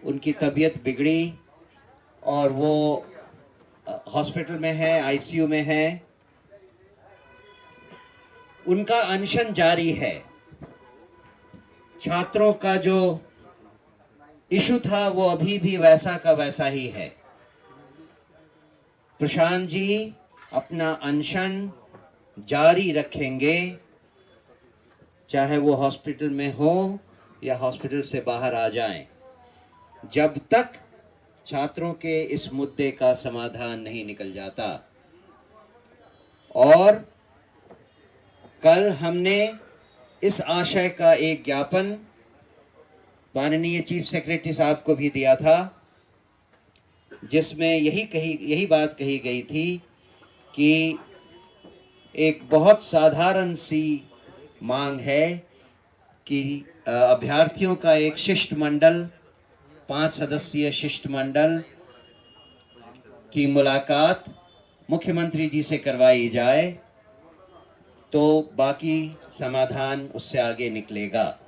उनकी तबीयत बिगड़ी और वो हॉस्पिटल में है, आईसीयू में है। उनका अनशन जारी है। छात्रों का जो इशू था वो अभी भी वैसा का वैसा ही है। प्रशांत जी अपना अनशन जारी रखेंगे, चाहे वो हॉस्पिटल में हो या हॉस्पिटल से बाहर आ जाएं, जब तक छात्रों के इस मुद्दे का समाधान नहीं निकल जाता। और कल हमने इस आशय का एक ज्ञापन माननीय चीफ सेक्रेटरी साहब को भी दिया था, जिसमें यही बात कही गई थी कि एक बहुत साधारण सी मांग है कि अभ्यर्थियों का एक शिष्टमंडल, 5 सदस्यीय शिष्टमंडल की मुलाकात मुख्यमंत्री जी से करवाई जाए, तो बाकी समाधान उससे आगे निकलेगा।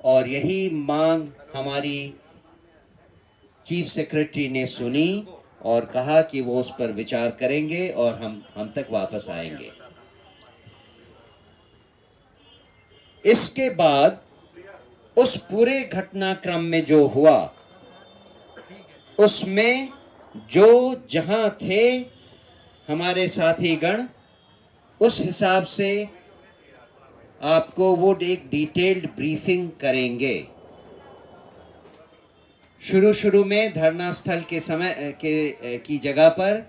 और यही मांग हमारी चीफ सेक्रेटरी ने सुनी और कहा कि वो उस पर विचार करेंगे और हम तक वापस आएंगे। इसके बाद उस पूरे घटनाक्रम में जो हुआ, उसमें जो जहां थे हमारे साथीगण, उस हिसाब से आपको वो एक डिटेल्ड ब्रीफिंग करेंगे। शुरू में धरना स्थल के समय की जगह पर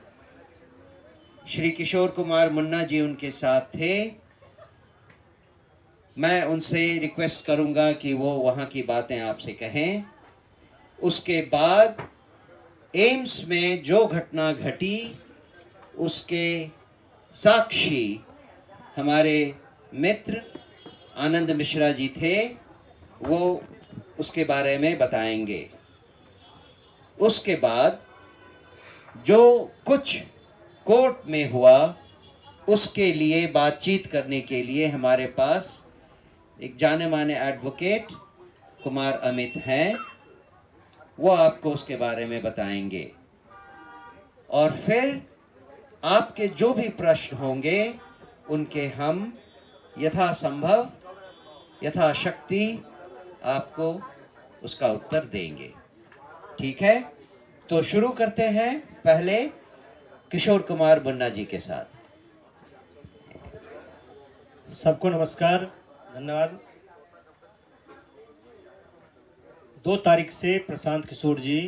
श्री किशोर कुमार मुन्ना जी उनके साथ थे। मैं उनसे रिक्वेस्ट करूंगा कि वो वहां की बातें आपसे कहें। उसके बाद एम्स में जो घटना घटी उसके साक्षी हमारे मित्र आनंद मिश्रा जी थे, वो उसके बारे में बताएंगे। उसके बाद जो कुछ कोर्ट में हुआ उसके लिए बातचीत करने के लिए हमारे पास एक जाने माने एडवोकेट कुमार अमित हैं, वो आपको उसके बारे में बताएंगे। और फिर आपके जो भी प्रश्न होंगे उनके हम यथासंभव यथाशक्ति आपको उसका उत्तर देंगे। ठीक है, तो शुरू करते हैं पहले किशोर कुमार मुन्ना जी के साथ। सबको नमस्कार, धन्यवाद। 2 तारीख से प्रशांत किशोर जी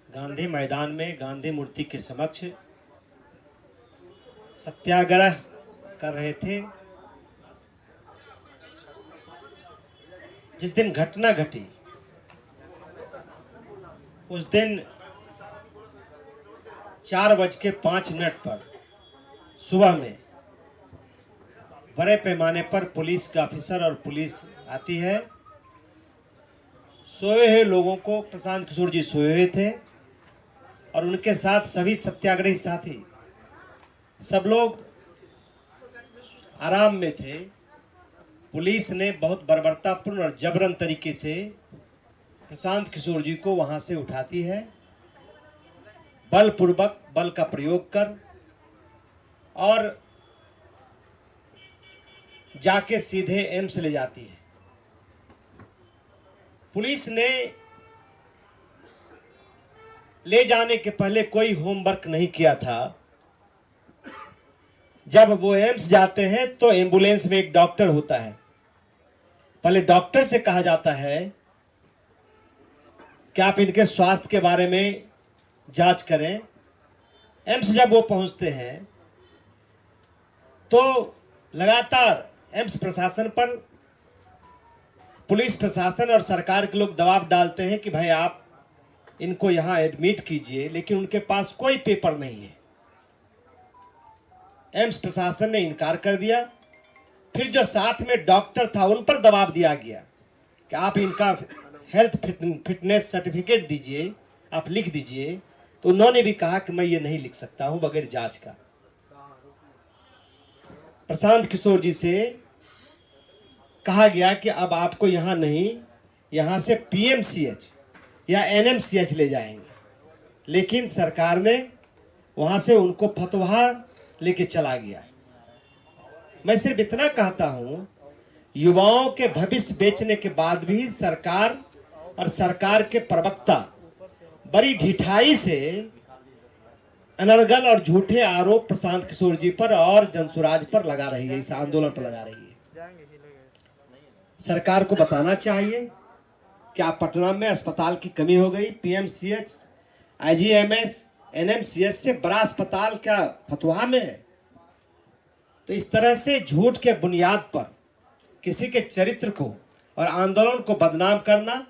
गांधी मैदान में गांधी मूर्ति के समक्ष सत्याग्रह कर रहे थे। जिस दिन घटना घटी उस दिन 4:05 पर सुबह में बड़े पैमाने पर पुलिस का ऑफिसर और पुलिस आती है। सोए हुए लोगों को, प्रशांत किशोर जी सोए हुए थे और उनके साथ सभी सत्याग्रही साथी, सब लोग आराम में थे। पुलिस ने बहुत बर्बरतापूर्ण और जबरन तरीके से प्रशांत किशोर जी को वहां से उठाती है, बलपूर्वक बल का प्रयोग कर, और जाके सीधे एम्स ले जाती है। पुलिस ने ले जाने के पहले कोई होमवर्क नहीं किया था। जब वो एम्स जाते हैं तो एम्बुलेंस में एक डॉक्टर होता है। पहले डॉक्टर से कहा जाता है कि आप इनके स्वास्थ्य के बारे में जांच करें। एम्स जब वो पहुंचते हैं तो लगातार एम्स प्रशासन पर पुलिस प्रशासन और सरकार के लोग दबाव डालते हैं कि भाई आप इनको यहां एडमिट कीजिए, लेकिन उनके पास कोई पेपर नहीं है। एम्स प्रशासन ने इनकार कर दिया। फिर जो साथ में डॉक्टर था उन पर दबाव दिया गया कि आप इनका हेल्थ फिटनेस सर्टिफिकेट दीजिए, आप लिख दीजिए। तो उन्होंने भी कहा कि मैं ये नहीं लिख सकता हूं बगैर जांच का। प्रशांत किशोर जी से कहा गया कि अब आपको यहां नहीं, यहां से पीएमसीएच या एनएमसीएच ले जाएंगे, लेकिन सरकार ने वहां से उनको फतवा लेके चला गया। मैं सिर्फ इतना कहता हूं, युवाओं के भविष्य बेचने के बाद भी सरकार और सरकार के प्रवक्ता बड़ी ढिठाई से अनर्गल और झूठे आरोप प्रशांत किशोर जी पर और जनसुराज पर लगा रही है, इस आंदोलन पर लगा रही है। सरकार को बताना चाहिए कि आप पटना में अस्पताल की कमी हो गई, पीएमसीएच, आईजीएमएस, एनएमसीएच से बड़ा अस्पताल क्या फतवा में है? तो इस तरह से झूठ के बुनियाद पर किसी के चरित्र को और आंदोलन को बदनाम करना,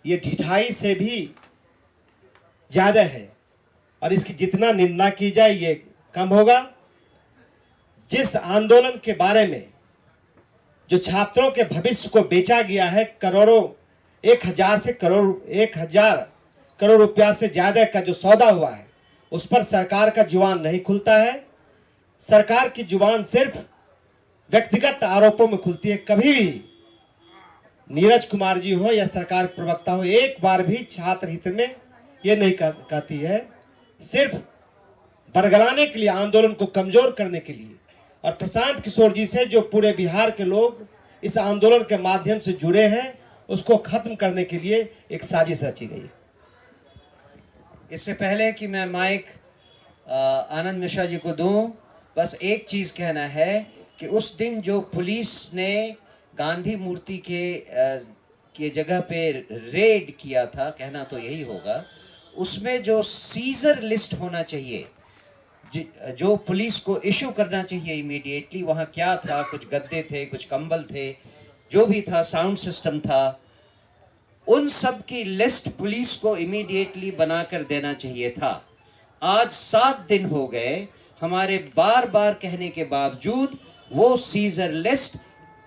ये ढिठाई से भी ज्यादा है और इसकी जितना निंदा की जाए ये कम होगा। जिस आंदोलन के बारे में जो छात्रों के भविष्य को बेचा गया है, करोड़ों 1000 करोड़ रुपया से ज्यादा का जो सौदा हुआ है, उस पर सरकार का जुबान नहीं खुलता है। सरकार की जुबान सिर्फ व्यक्तिगत आरोपों में खुलती है। कभी भी नीरज कुमार जी हो या सरकार प्रवक्ता हो, एक बार भी छात्र हित में ये नहीं कहती है। सिर्फ बरगलाने के लिए, आंदोलन को कमजोर करने के लिए और प्रशांत किशोर जी से जो पूरे बिहार के लोग इस आंदोलन के माध्यम से जुड़े हैं, उसको खत्म करने के लिए एक साजिश रची गई। इससे पहले कि मैं माइक आनंद मिश्रा जी को दूं, बस एक चीज कहना है कि उस दिन जो पुलिस ने गांधी मूर्ति के जगह पे रेड किया था, कहना तो यही होगा, उसमें जो सीजर लिस्ट होना चाहिए, जो पुलिस को इशू करना चाहिए इमीडिएटली, वहां क्या था? कुछ गद्दे थे, कुछ कंबल थे, जो भी था, साउंड सिस्टम था, उन सब की लिस्ट पुलिस को इमीडिएटली बनाकर देना चाहिए था। आज 7 दिन हो गए, हमारे बार बार कहने के बावजूद वो सीजर लिस्ट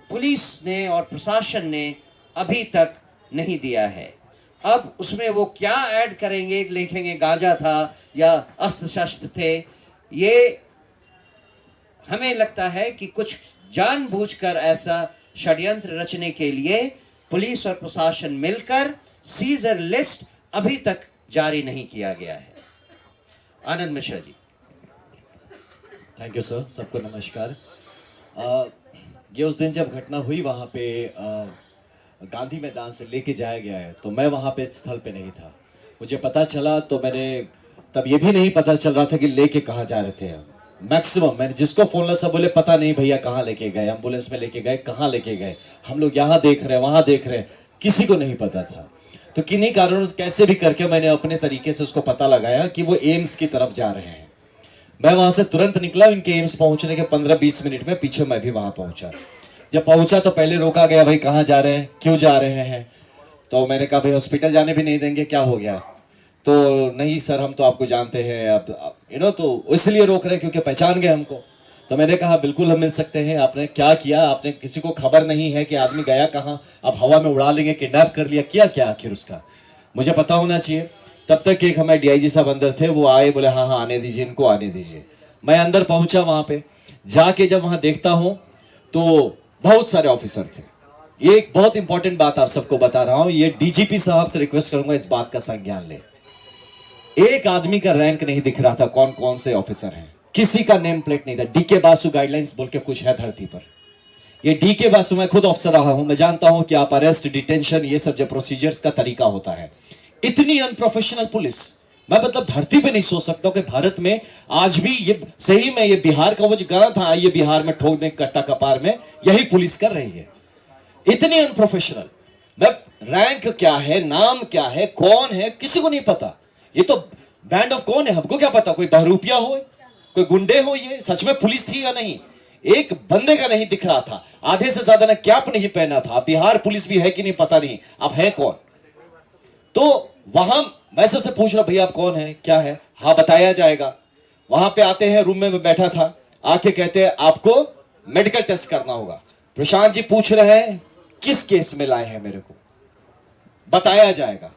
पुलिस ने और प्रशासन ने अभी तक नहीं दिया है। अब उसमें वो क्या ऐड करेंगे, लिखेंगे गांजा था या अस्त्र शस्त्र थे, ये हमें लगता है कि कुछ जानबूझकर ऐसा षड्यंत्र रचने के लिए पुलिस और प्रशासन मिलकर सीजर लिस्ट अभी तक जारी नहीं किया गया है। आनंद Mishra ji. Thank you sir, सबको नमस्कार। ये उस दिन जब घटना हुई वहाँ पे गांधी मैदान से लेके जाया गया है, तो मैं वहाँ पे स्थल पे नहीं था। मुझे पता चला तो मैंने तब ये भी नहीं पता चल रहा था कि लेके कहाँ जा रहे थे हम। मैक्सिमम मैंने जिसको फोन लगा सब बोले पता नहीं भैया कहाँ लेके गए, एम्बुलेंस में लेके गए, कहाँ लेके गए, हम लोग यहाँ देख रहे हैं, वहाँ देख रहे हैं, किसी को नहीं पता था। तो किन्हीं कारणों से कैसे भी करके मैंने अपने तरीके से उसको पता लगाया कि वो एम्स की तरफ जा रहे हैं। मैं वहां से तुरंत निकला, इनके एम्स पहुंचने के 15-20 मिनट में पीछे मैं भी वहां पहुंचा। जब पहुंचा तो पहले रोका गया, भाई कहाँ जा रहे हैं, क्यों जा रहे हैं? तो मैंने कहा भाई हॉस्पिटल जाने भी नहीं देंगे, क्या हो गया? तो नहीं सर हम तो आपको जानते हैं, अब तो इसलिए रोक रहे हैं क्योंकि पहचान गए हमको। तो मैंने कहा बिल्कुल हम मिल सकते हैं। आपने क्या किया? आपने किसी को खबर नहीं है कि आदमी गया कहाँ? आप हवा में उड़ा लेंगे, किडनैप कर लिया, किया क्या आखिर उसका? मुझे पता होना चाहिए। तब तक एक हमारे डीआईजी साहब अंदर थे, वो आए, बोले हाँ हाँ आने दीजिए इनको, आने दीजिए। मैं अंदर पहुंचा, वहां पे जाके जब वहां देखता हूं तो बहुत सारे ऑफिसर थे। ये एक बहुत इंपॉर्टेंट बात आप सबको बता रहा हूं, ये डीजीपी साहब से रिक्वेस्ट करूंगा इस बात का संज्ञान ले। एक आदमी का रैंक नहीं दिख रहा था, कौन कौन से ऑफिसर हैं, किसी का नेम प्लेट नहीं था। डीके बासु गाइडलाइंस बोल के कुछ है धरती पर। ये डीके बासु, मैं खुद ऑफिसर रहा हूं, मैं जानता हूं कि आप अरेस्ट, डिटेंशन, ये सब जो प्रोसीजर्स का तरीका होता है। इतनी अनप्रोफेशनल पुलिस मैं मतलब धरती पे नहीं सोच सकता हूं कि भारत में आज भी ये सही में ये बिहार का वो जो गाना था, आइए बिहार में ठोक दें कट्टा कपार में, यही पुलिस कर रही है। इतनी अनप्रोफेशनल। मैं रैंक क्या है, नाम क्या है, कौन है, किसी को नहीं पता। ये तो बैंड ऑफ कौन है, हमको क्या पता? कोई बहरूपिया हो, कोई गुंडे हो, ये सच में पुलिस थी या नहीं? एक बंदे का नहीं दिख रहा था। आधे से ज्यादा ने कैप नहीं पहना था। बिहार पुलिस भी है कि नहीं पता नहीं, आप है कौन? तो वहां मैं सबसे पूछ रहा, भैया आप कौन है, क्या है? हाँ बताया जाएगा। वहां पे आते हैं, रूम में मैं बैठा था, आके कहते हैं आपको मेडिकल टेस्ट करना होगा। प्रशांत जी पूछ रहे हैं किस केस में लाए हैं मेरे को, बताया जाएगा।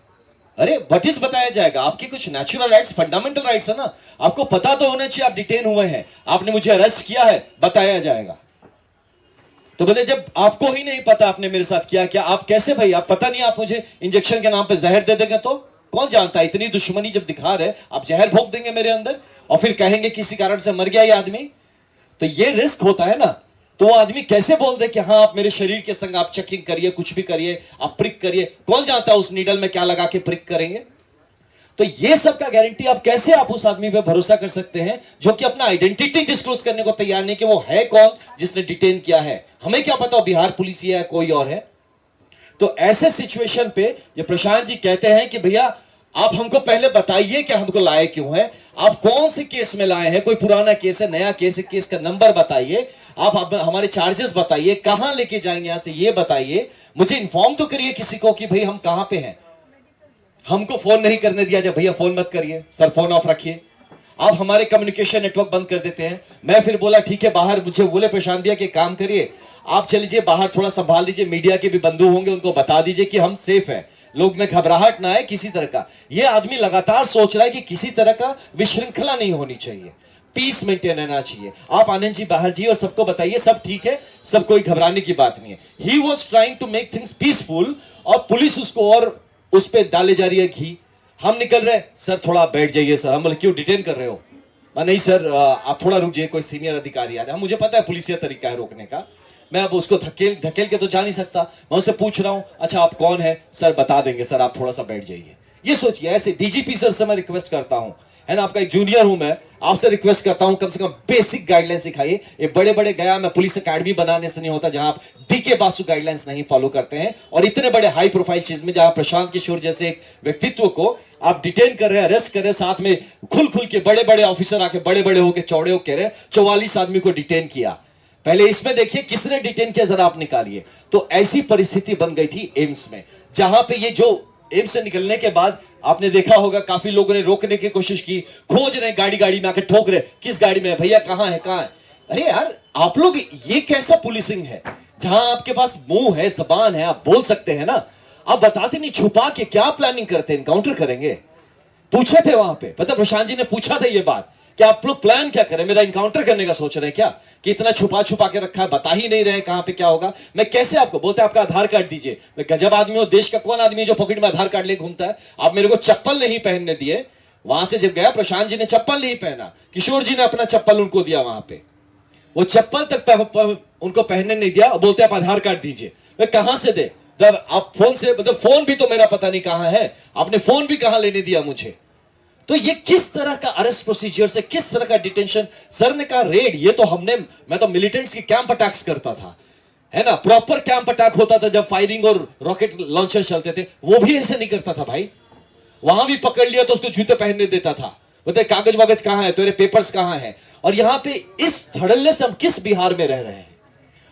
अरे व्हाट इज बताया जाएगा? आपके कुछ नेचुरल राइट्स, फंडामेंटल राइट्स है ना, आपको पता तो होना चाहिए आप डिटेन हुए हैं, आपने मुझे अरेस्ट किया है, बताया जाएगा। तो बोले जब आपको ही नहीं पता आपने मेरे साथ क्या क्या, आप कैसे भाई, आप पता नहीं, आप मुझे इंजेक्शन के नाम पे जहर दे देंगे तो कौन जानता है, इतनी दुश्मनी जब दिखा रहे आप जहर भोंक देंगे मेरे अंदर और फिर कहेंगे किसी कारण से मर गया ये आदमी। तो ये रिस्क होता है ना। तो वो आदमी कैसे बोल दे कि हाँ आप मेरे शरीर के संग आप चेकिंग करिए, कुछ भी करिए, आप प्रिक करिए, कौन जानता है उस नीडल में क्या लगा के प्रिक करेंगे। तो ये सब का गारंटी आप कैसे आप उस आदमी पे भरोसा कर सकते हैं जो कि अपना आइडेंटिटी डिस्क्लोज करने को तैयार नहीं कि वो है कौन जिसने डिटेन किया है। हमें क्या पता बिहार पुलिस है कोई और है। तो ऐसे सिचुएशन पे ये प्रशांत जी कहते हैं कि भैया आप हमको पहले बताइए कि हमको लाए क्यों है, आप कौन से केस में लाए हैं, कोई पुराना केस है, नया केस है, केस का नंबर बताइए, आप हमारे चार्जेस बताइए, कहां लेके जाएंगे यहां से ये बताइए, मुझे इन्फॉर्म तो करिए किसी को कि भाई हम कहां पे हैं। हमको फोन नहीं करने दिया जाए, भैया फोन मत करिए सर, फोन ऑफ रखिए। आप हमारे कम्युनिकेशन नेटवर्क बंद कर देते हैं। मैं फिर बोला ठीक है बाहर, मुझे बोले प्रशांत भैया कि काम करिए आप चल लीजिए बाहर, थोड़ा संभाल दीजिए, मीडिया के भी बंधु होंगे उनको बता दीजिए कि हम सेफ है, लोग में घबराहट ना आए किसी तरह का। ये आदमी लगातार सोच रहा है कि किसी तरह का विश्रृंखला नहीं होनी चाहिए, पीस मेंटेन रहना चाहिए। आप आनंद जी बाहर जी और सबको बताइए सब ठीक है, सब कोई घबराने की बात नहीं है। He was trying to make things peaceful और पुलिस उसको और उस पर डाले जा रही है घी। हम निकल रहे, सर थोड़ा आप बैठ जाइए सर। हम बोले क्यों डिटेन कर रहे हो? नहीं सर आप थोड़ा रुक जाइए, कोई सीनियर अधिकारी आ रहा है। मुझे पता है पुलिसिया तरीका है रोकने का, मैं अब उसको धकेल के तो जा नहीं सकता। मैं उससे पूछ रहा हूं अच्छा आप कौन है? सर बता देंगे सर, आप थोड़ा सा बैठ जाइए। ये सोचिए, ऐसे डीजीपी सर से मैं रिक्वेस्ट करता हूं, है ना, आपका एक जूनियर हूं मैं, आपसे रिक्वेस्ट करता हूं कम से कम बेसिक गाइडलाइन सिखाइए। ये बड़े बड़े गया मैं पुलिस अकेडमी बनाने से नहीं होता जहां आप डीके बासु गाइडलाइंस नहीं फॉलो करते हैं, और इतने बड़े हाई प्रोफाइल चीज में जहां प्रशांत किशोर जैसे एक व्यक्तित्व को आप डिटेन कर रहे हैं, अरेस्ट कर रहे हैं, साथ में खुल के बड़े बड़े ऑफिसर आके बड़े बड़े होकर चौड़े हो कह रहे 44 आदमी को डिटेन किया। पहले इसमें देखिए किसने डिटेन किया, जरा आप निकालिए। तो ऐसी परिस्थिति बन गई थी एम्स में, जहां पे ये जो एम्स से निकलने के बाद आपने देखा होगा काफी लोगों ने रोकने की कोशिश की, खोज रहे गाड़ी में आके ठोक रहे, किस गाड़ी में है भैया, कहां है कहां है। अरे यार आप लोग ये कैसा पुलिसिंग है जहां आपके पास मुंह है, जबान है, आप बोल सकते हैं ना, आप बताते नहीं, छुपा के क्या प्लानिंग करते हैं, एनकाउंटर करेंगे। पूछे थे वहां पे, पता प्रशांत जी ने पूछा था ये बात कि आप लोग प्लान क्या करें, मेरा इनकाउंटर करने का सोच रहे हैं क्या, कि इतना छुपा के रखा है, बता ही नहीं रहे कहां पे क्या होगा। मैं कैसे आपको बोलते आपका आधार कार्ड दीजिए, मैं गजब आदमी हूं, देश का कौन आदमी है जो पॉकेट में आधार कार्ड लेके घूमता है। आप मेरे को चप्पल नहीं पहनने दिए, वहां से जब गया प्रशांत जी ने चप्पल नहीं पहना, किशोर जी ने अपना चप्पल उनको दिया, वहां पे वो चप्पल तक उनको पहनने नहीं दिया, बोलते आप आधार कार्ड दीजिए। मैं कहां से दे, जब आप फोन से, मतलब फोन भी तो मेरा पता नहीं कहां है, आपने फोन भी कहां लेने दिया मुझे। तो ये किस तरह का अरेस्ट प्रोसीजर से, किस तरह का डिटेंशन। सर ने कहा रेड, ये तो हमने, मैं तो मिलिटेंट्स की कैंप अटैक्स करता था, है ना, प्रॉपर कैंप अटैक होता था जब फायरिंग और रॉकेट लॉन्चर चलते थे, वो भी ऐसे नहीं करता था भाई। वहां भी पकड़ लिया तो उसको जूते पहनने देता था, बोलते कागज वागज कहां है, तेरे पेपर्स कहां है। और यहां पे इस धड़ल्ले से हम किस बिहार में रह रहे हैं।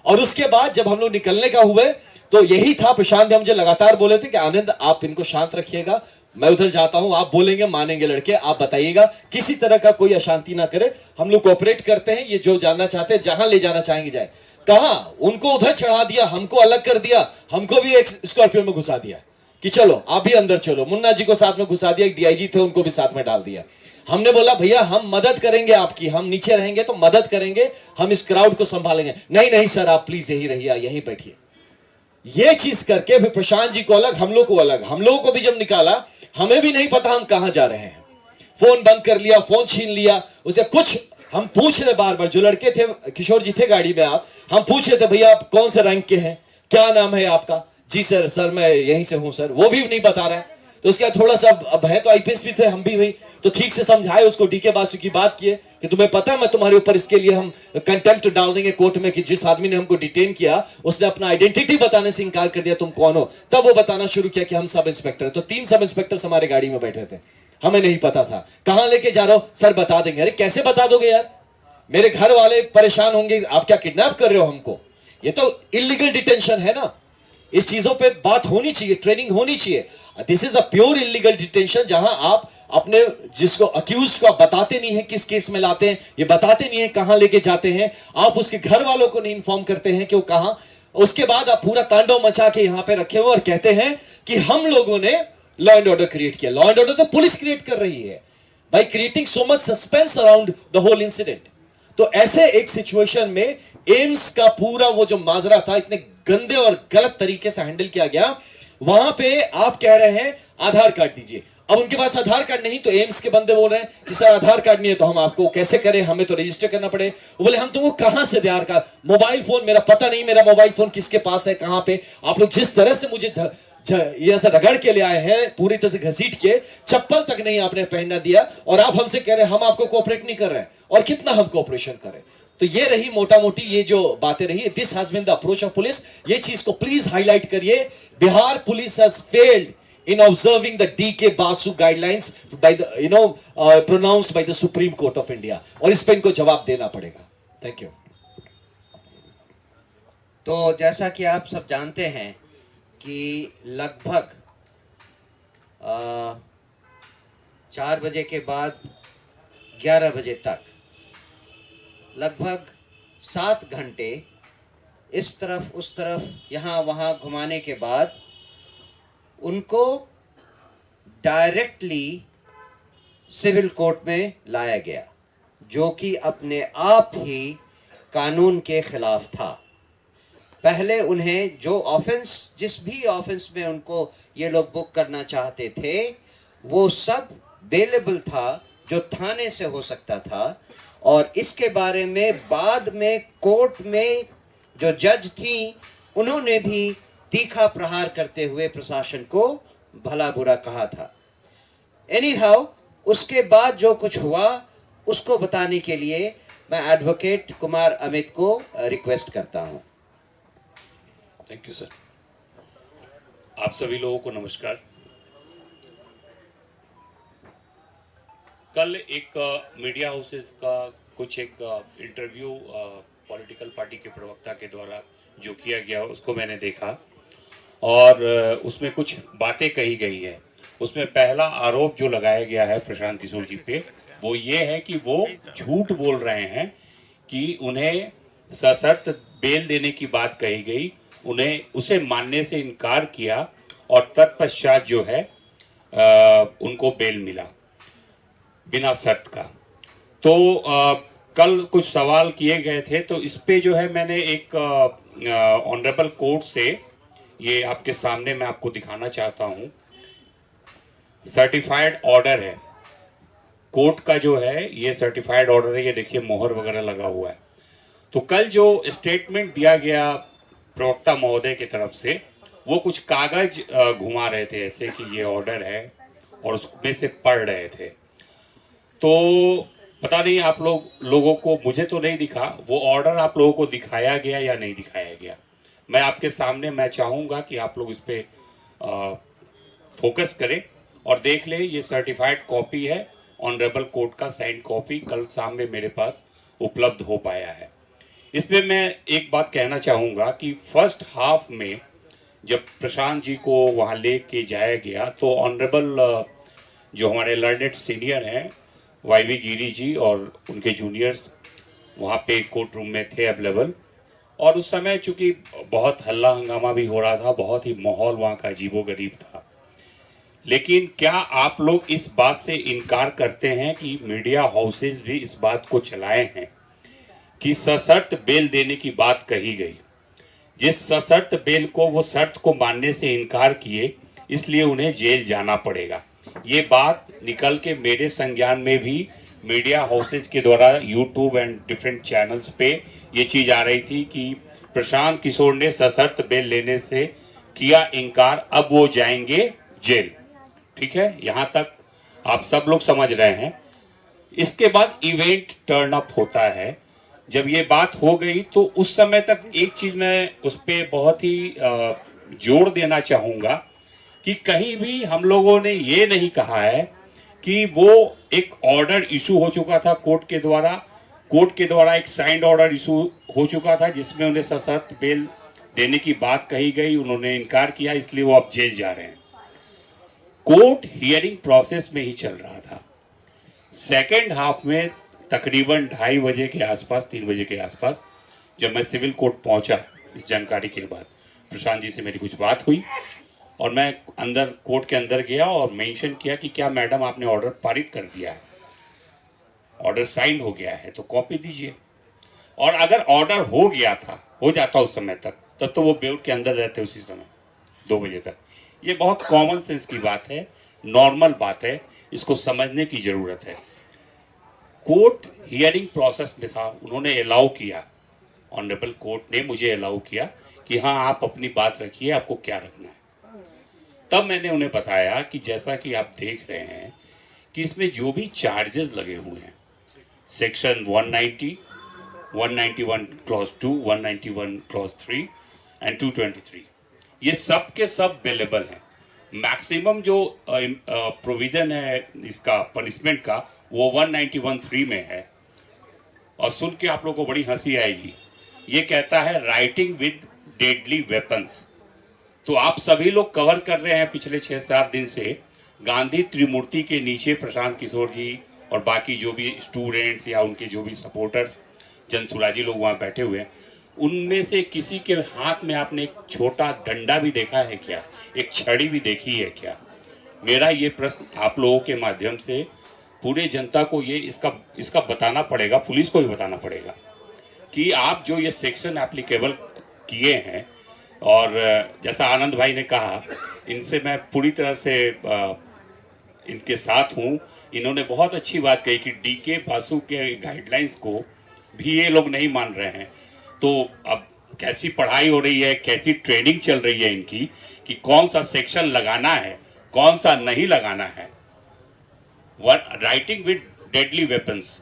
और उसके बाद जब हम लोग निकलने का हुए तो यही था, प्रशांत जी मुझे लगातार बोले थे कि आनंद आप इनको शांत रखिएगा, मैं उधर जाता हूं, आप बोलेंगे मानेंगे लड़के, आप बताइएगा, किसी तरह का कोई अशांति ना करे, हम लोग कोऑपरेट करते हैं, ये जो जानना चाहते हैं जहां ले जाना चाहेंगे जाए। कहा उनको उधर चढ़ा दिया, हमको अलग कर दिया, हमको भी एक स्कॉर्पियो में घुसा दिया कि चलो आप भी अंदर चलो, मुन्ना जी को साथ में घुसा दिया, एक डीआईजी थे उनको भी साथ में डाल दिया। हमने बोला भैया हम मदद करेंगे आपकी, हम नीचे रहेंगे तो मदद करेंगे, हम इस क्राउड को संभालेंगे। नहीं सर आप प्लीज यही रहिए, यहीं बैठिए। ये चीज करके फिर प्रशांत जी को अलग, हम लोग को अलग, हम लोगों को भी जब निकाला हमें भी नहीं पता हम कहां जा रहे हैं, फोन बंद कर लिया, फोन छीन लिया, उसे कुछ हम पूछ रहे बार बार, जो लड़के थे, किशोर जी थे गाड़ी में, आप, हम पूछ रहे थे भैया आप कौन से रैंक के हैं, क्या नाम है आपका? जी सर मैं यहीं से हूं सर, वो भी नहीं बता रहा है। तो उसके बाद थोड़ा सा, अब है तो आईपीएस भी थे, हम भी भाई, तो ठीक से समझाए उसको, डीके बासु की बात किए कि तुम्हें पता है मैं तुम्हारे ऊपर इसके लिए हम कंटेम्प्ट डाल देंगे कोर्ट में कि जिस आदमी ने हमको डिटेन किया उसने अपना आइडेंटिटी बताने से इंकार कर दिया, तुम कौन हो। तब वो बताना शुरू किया कि हम सब इंस्पेक्टर है। तो 3 सब इंस्पेक्टर्स हमारे गाड़ी में बैठे थे, हमें नहीं पता था कहां लेके जा रहा हो, सर बता देंगे। अरे कैसे बता दोगे यार, मेरे घर वाले परेशान होंगे, आप क्या किडनैप कर रहे हो हमको, ये तो इलीगल डिटेंशन है ना। इस चीजों पे बात होनी चाहिए, ट्रेनिंग होनी चाहिए। This is a pure illegal detention, जहां आप अपने जिसको अक्यूज को आप बताते नहीं है किस केस में लाते हैं, ये बताते नहीं है कहां लेके जाते हैं, आप उसके घर वालों को नहीं इन्फॉर्म करते हैं कि वो कहां। उसके बाद आप पूरा तांडव मचा के यहां पे रखे हुए और कहते हैं कि हम लोगों ने लॉ एंड ऑर्डर क्रिएट किया। लॉ एंड ऑर्डर तो पुलिस क्रिएट कर रही है भाई, creating so much suspense around the whole incident. तो ऐसे एक सिचुएशन में एम्स का पूरा वो जो माजरा था इतने गंदे और गलत तरीके से हैंडल किया गया। वहां पे आप कह रहे हैं आधार कार्ड दीजिए, अब उनके पास आधार कार्ड नहीं तो एम्स के बंदे बोल रहे हैं कि सर आधार कार्ड नहीं है तो हम आपको कैसे करें, हमें तो रजिस्टर करना पड़े। वो बोले हम तुमको कहां से आधार कार्ड, मोबाइल फोन मेरा पता नहीं, मेरा मोबाइल फोन किसके पास है, कहां पे। आप लोग जिस तरह से मुझे ये ऐसा रगड़ के ले आए हैं, पूरी तरह से घसीट के, चप्पल तक नहीं आपने पहनना दिया, और आप हमसे कह रहे हैं हम आपको कोऑपरेट नहीं कर रहे हैं, और कितना हम कोऑपरेशन करें। तो ये रही मोटा मोटी ये जो बातें रही, this has been the approach of police. ये चीज को प्लीज हाईलाइट करिए, Bihar police has failed in observing the DK Basu guidelines by the pronounced by the Supreme Court of India, और इस पे इनको जवाब देना पड़ेगा। Thank you. तो जैसा कि आप सब जानते हैं कि लगभग 4 बजे के बाद 11 बजे तक लगभग 7 घंटे इस तरफ उस तरफ यहाँ वहाँ घुमाने के बाद उनको डायरेक्टली सिविल कोर्ट में लाया गया, जो कि अपने आप ही कानून के खिलाफ था। पहले उन्हें जो ऑफेंस, जिस भी ऑफेंस में उनको ये लोग बुक करना चाहते थे, वो सब बेलेबल था, जो थाने से हो सकता था। और इसके बारे में बाद में कोर्ट में जो जज थी, उन्होंने भी तीखा प्रहार करते हुए प्रशासन को भला बुरा कहा था। एनीहाउ, उसके बाद जो कुछ हुआ उसको बताने के लिए मैं एडवोकेट कुमार अमित को रिक्वेस्ट करता हूं। Thank you sir. आप सभी लोगों को नमस्कार। कल एक मीडिया हाउसेस का कुछ एक इंटरव्यू पॉलिटिकल पार्टी के प्रवक्ता के द्वारा जो किया गया उसको मैंने देखा, और उसमें कुछ बातें कही गई है। उसमें पहला आरोप जो लगाया गया है प्रशांत किशोर जी पे, वो ये है कि वो झूठ बोल रहे हैं कि उन्हें सशर्त बेल देने की बात कही गई, उन्हें उसे मानने से इनकार किया, और तत्पश्चात जो है उनको बेल मिला बिना शर्त का। तो कल कुछ सवाल किए गए थे, तो इस पे जो है मैंने एक ऑनरेबल कोर्ट से ये आपके सामने मैं आपको दिखाना चाहता हूं। सर्टिफाइड ऑर्डर है कोर्ट का, जो है ये सर्टिफाइड ऑर्डर है, ये देखिए मोहर वगैरह लगा हुआ है। तो कल जो स्टेटमेंट दिया गया प्रवक्ता महोदय की तरफ से, वो कुछ कागज घुमा रहे थे ऐसे कि ये ऑर्डर है, और उसमें से पढ़ रहे थे। तो पता नहीं आप लोगों को, मुझे तो नहीं दिखा वो ऑर्डर, आप लोगों को दिखाया गया या नहीं दिखाया गया। मैं आपके सामने, मैं चाहूंगा कि आप लोग इस पे फोकस करें और देख ले। ये सर्टिफाइड कॉपी है, ऑनरेबल कोर्ट का साइन कॉपी कल शाम में मेरे पास उपलब्ध हो पाया है। इसमें मैं एक बात कहना चाहूंगा कि फर्स्ट हाफ में जब प्रशांत जी को वहां लेके जाया गया, तो ऑनरेबल जो हमारे लर्नेड सीनियर हैं वाईवी गिरी जी और उनके जूनियर्स वहाँ पे कोर्ट रूम में थे अवेलेबल, और उस समय चूंकि बहुत हल्ला हंगामा भी हो रहा था, बहुत ही माहौल वहाँ का अजीबोगरीब था। लेकिन क्या आप लोग इस बात से इनकार करते हैं कि मीडिया हाउसेस भी इस बात को चलाए हैं कि सशर्त बेल देने की बात कही गई, जिस सशर्त बेल को वो शर्त को मानने से इनकार किए, इसलिए उन्हें जेल जाना पड़ेगा। ये बात निकल के मेरे संज्ञान में भी मीडिया हाउसेज के द्वारा यूट्यूब एंड डिफरेंट चैनल्स पे ये चीज आ रही थी कि प्रशांत किशोर ने सशर्त बेल लेने से किया इनकार, अब वो जाएंगे जेल। ठीक है, यहाँ तक आप सब लोग समझ रहे हैं। इसके बाद इवेंट टर्न अप होता है। जब ये बात हो गई तो उस समय तक एक चीज मैं उस पर बहुत ही जोर देना चाहूंगा कि कहीं भी हम लोगों ने ये नहीं कहा है कि वो एक ऑर्डर इशू हो चुका था कोर्ट के द्वारा एक साइंड ऑर्डर इशू हो चुका था जिसमें उन्हें सशर्त बेल देने की बात कही गई, उन्होंने इनकार किया, इसलिए वो अब जेल जा रहे हैं। कोर्ट हियरिंग प्रोसेस में ही चल रहा था। सेकेंड हाफ में तकरीबन 2:30 बजे के आसपास, 3 बजे के आसपास, जब मैं सिविल कोर्ट पहुंचा, इस जानकारी के बाद प्रशांत जी से मेरी कुछ बात हुई और मैं अंदर कोर्ट के अंदर गया और मेंशन किया कि क्या मैडम आपने ऑर्डर पारित कर दिया है, ऑर्डर साइन हो गया है तो कॉपी दीजिए। और अगर ऑर्डर हो गया था, हो जाता उस समय तक, तब तो वो बेउट के अंदर रहते उसी समय 2 बजे तक। ये बहुत कॉमन सेंस की बात है, नॉर्मल बात है, इसको समझने की जरूरत है। कोर्ट हियरिंग प्रोसेस में था, उन्होंने अलाउ किया, ऑनरेबल कोर्ट ने मुझे अलाउ किया कि हाँ आप अपनी बात रखिए, आपको क्या रखना है। तब मैंने उन्हें बताया कि जैसा कि आप देख रहे हैं कि इसमें जो भी चार्जेस लगे हुए हैं, सेक्शन 190, 191 क्लॉज 2, 191 क्लॉज 3 एंड 223, ये सब के सब अवेलेबल हैं। मैक्सिमम जो प्रोविजन है इसका पनिशमेंट का, वो 191(3) में है। और सुन के आप लोगों को बड़ी हंसी आएगी, ये कहता है राइटिंग विद डेडली वेपन्स। तो आप सभी लोग कवर कर रहे हैं पिछले 6-7 दिन से गांधी त्रिमूर्ति के नीचे प्रशांत किशोर जी और बाकी जो भी स्टूडेंट्स या उनके जो भी सपोर्टर्स जनसुराजी लोग वहाँ बैठे हुए हैं, उनमें से किसी के हाथ में आपने एक छोटा डंडा भी देखा है क्या, एक छड़ी भी देखी है क्या? मेरा ये प्रश्न आप लोगों के माध्यम से पूरे जनता को ये इसका बताना पड़ेगा, पुलिस को भी बताना पड़ेगा कि आप जो ये सेक्शन एप्लीकेबल किए हैं, और जैसा आनंद भाई ने कहा, इनसे मैं पूरी तरह से इनके साथ हूँ। इन्होंने बहुत अच्छी बात कही कि डीके बासु के गाइडलाइंस को भी ये लोग नहीं मान रहे हैं। तो अब कैसी पढ़ाई हो रही है, कैसी ट्रेनिंग चल रही है इनकी कि कौन सा सेक्शन लगाना है, कौन सा नहीं लगाना है। राइटिंग विद डेडली वेपन्स,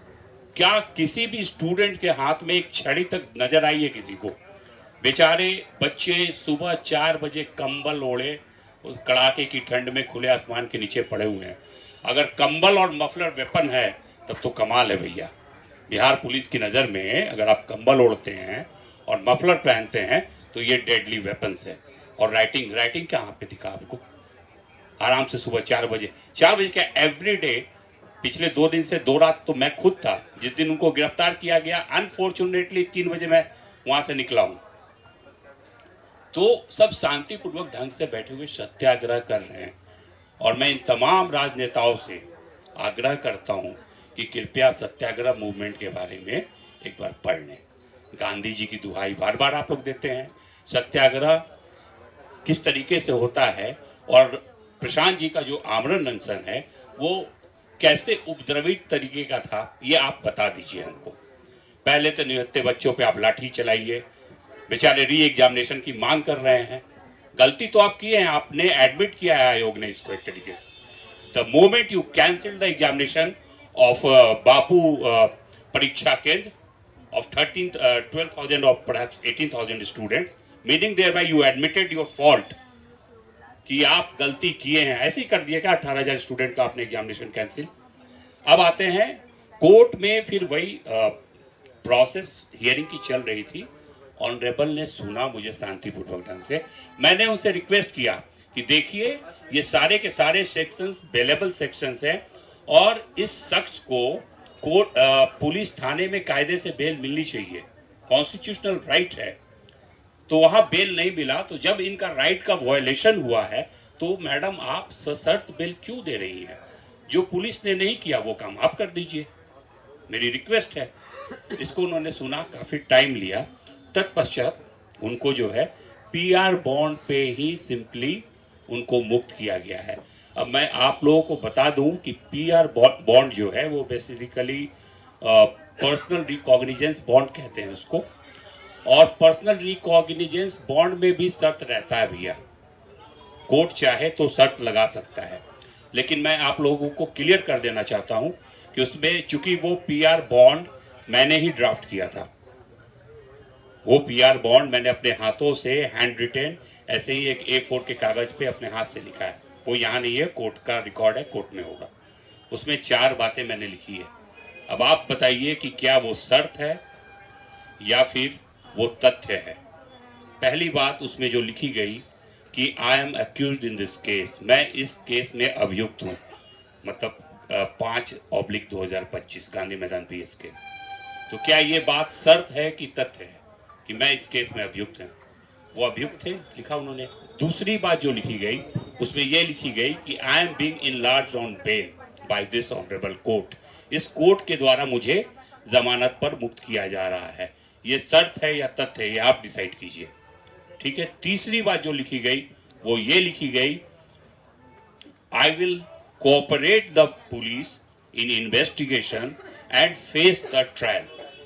क्या किसी भी स्टूडेंट के हाथ में एक छड़ी तक नजर आई है किसी को? बेचारे बच्चे सुबह 4 बजे कंबल ओढ़े उस कड़ाके की ठंड में खुले आसमान के नीचे पड़े हुए हैं। अगर कंबल और मफलर वेपन है तब तो कमाल है भैया। बिहार पुलिस की नज़र में अगर आप कंबल ओढ़ते हैं और मफलर पहनते हैं तो ये डेडली वेपन्स है। और राइटिंग कहाँ पे दिखा आपको? आराम से सुबह 4 बजे क्या एवरी डे पिछले 2 दिन से 2 रात तो मैं खुद था जिस दिन उनको गिरफ्तार किया गया। अनफॉर्चुनेटली 3 बजे मैं वहां से निकला हूं। तो सब शांतिपूर्वक ढंग से बैठे हुए सत्याग्रह कर रहे हैं। और मैं इन तमाम राजनेताओं से आग्रह करता हूं कि कृपया सत्याग्रह मूवमेंट के बारे में एक बार पढ़ लें। गांधी जी की दुहाई बार बार आप लोग देते हैं, सत्याग्रह किस तरीके से होता है और प्रशांत जी का जो आमरण अनशन है वो कैसे उपद्रवित तरीके का था, ये आप बता दीजिए हमको। पहले तो निहत्थे बच्चों पे आप लाठी चलाइए, बेचारे री एग्जामिनेशन की मांग कर रहे हैं। गलती तो आप किए हैं, आपने एडमिट किया है आयोग ने इसको एक तरीके से। The moment you cancel the examination of Bapu परीक्षा केंद्र of 12,000 or perhaps 18,000 students, meaning thereby you admitted your fault कि आप गलती किए हैं। ऐसे ही कर दिया क्या 18,000 स्टूडेंट का आपने एग्जामिनेशन कैंसिल। अब आते हैं कोर्ट में, फिर वही प्रोसेस हियरिंग की चल रही थी। ऑनरेबल ने सुना मुझे शांतिपूर्वक ढंग से। मैंने उनसे रिक्वेस्ट किया कि देखिए ये सारे के सारे सेक्शंस अवेलेबल सेक्शंस हैं और इस शख्स को कोर्ट पुलिस थाने में कायदे से बेल मिलनी चाहिए, कॉन्स्टिट्यूशनल राइट है। तो वहां बेल नहीं मिला, तो जब इनका राइट का वायलेशन हुआ है तो मैडम आप सशर्त बेल क्यों दे रही हैं? जो पुलिस ने नहीं किया वो काम आप कर दीजिए, मेरी रिक्वेस्ट है। इसको उन्होंने सुना, काफी टाइम लिया। तत्पश्चात उनको जो है पीआर बॉन्ड पे ही सिंपली उनको मुक्त किया गया है। अब मैं आप लोगों को बता दूं कि पीआर बॉन्ड जो है वो बेसिकली पर्सनल रिकॉग्निजेंस बॉन्ड कहते हैं उसको। और पर्सनल रिकॉग्निजेंस बॉन्ड में भी शर्त रहता है भैया, कोर्ट चाहे तो शर्त लगा सकता है। लेकिन मैं आप लोगों को क्लियर कर देना चाहता हूं कि उसमें चूंकि वो पीआर बॉन्ड मैंने ही ड्राफ्ट किया था, वो पीआर बॉन्ड मैंने अपने हाथों से हैंड रिटेन ऐसे ही एक A4 के कागज पे अपने हाथ से लिखा है। वो यहाँ नहीं है, कोर्ट का रिकॉर्ड है, कोर्ट में होगा। उसमें 4 बातें मैंने लिखी है। अब आप बताइए कि क्या वो शर्त है या फिर वो तथ्य है। पहली बात उसमें जो लिखी गई कि I M accused in this case, मैं इस केस में अभियुक्त हूँ, मतलब 5/2025 गांधी मैदान PS केस। तो क्या ये बात शर्त है कि तथ्य है कि मैं इस केस में अभियुक्त हूँ? वो अभियुक्त थे, लिखा उन्होंने। दूसरी बात जो लिखी गई उसमें यह लिखी गई कि I am being enlarged on bail by this honourable court. इस कोर्ट के द्वारा मुझे जमानत पर मुक्त किया जा रहा है। ये शर्त है या तथ्य है, ये आप डिसाइड कीजिए। ठीक है। तीसरी बात जो लिखी गई वो ये लिखी गई, I will cooperate the police in investigation and face the trial.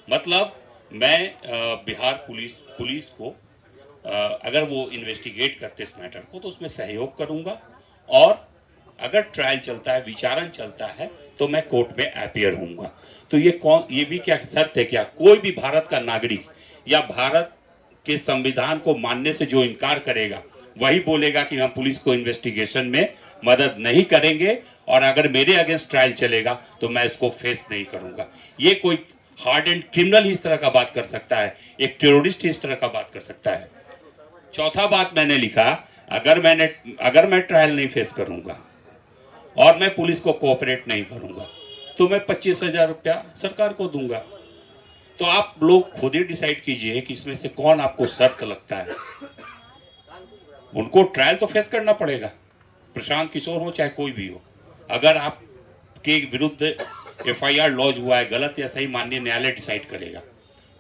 मतलब मैं बिहार पुलिस को अगर वो इन्वेस्टिगेट करते इस मैटर को तो उसमें सहयोग करूंगा, और अगर ट्रायल चलता है, विचारण चलता है, तो मैं कोर्ट में अपीयर होऊंगा। तो ये भी क्या शर्त है क्या? कोई भी भारत का नागरिक या भारत के संविधान को मानने से जो इनकार करेगा वही बोलेगा कि हम पुलिस को इन्वेस्टिगेशन में मदद नहीं करेंगे, और अगर मेरे अगेंस्ट ट्रायल चलेगा तो मैं इसको फेस नहीं करूंगा। ये कोई हार्ड एंड क्रिमिनल ही इस तरह का बात कर सकता है, एक टेररिस्ट ही इस तरह का बात कर सकता है। चौथा बात मैंने लिखा, अगर मैं ट्रायल नहीं फेस करूंगा और मैं पुलिस को कोऑपरेट नहीं करूंगा तो मैं 25,000 रुपया सरकार को दूंगा। तो आप लोग खुद ही डिसाइड कीजिए कि इसमें से कौन आपको शर्त लगता है। उनको ट्रायल तो फेस करना पड़ेगा, प्रशांत किशोर हो चाहे कोई भी हो। अगर आपके विरुद्ध FIR लॉन्च हुआ है, गलत या सही माननीय न्यायालय डिसाइड करेगा,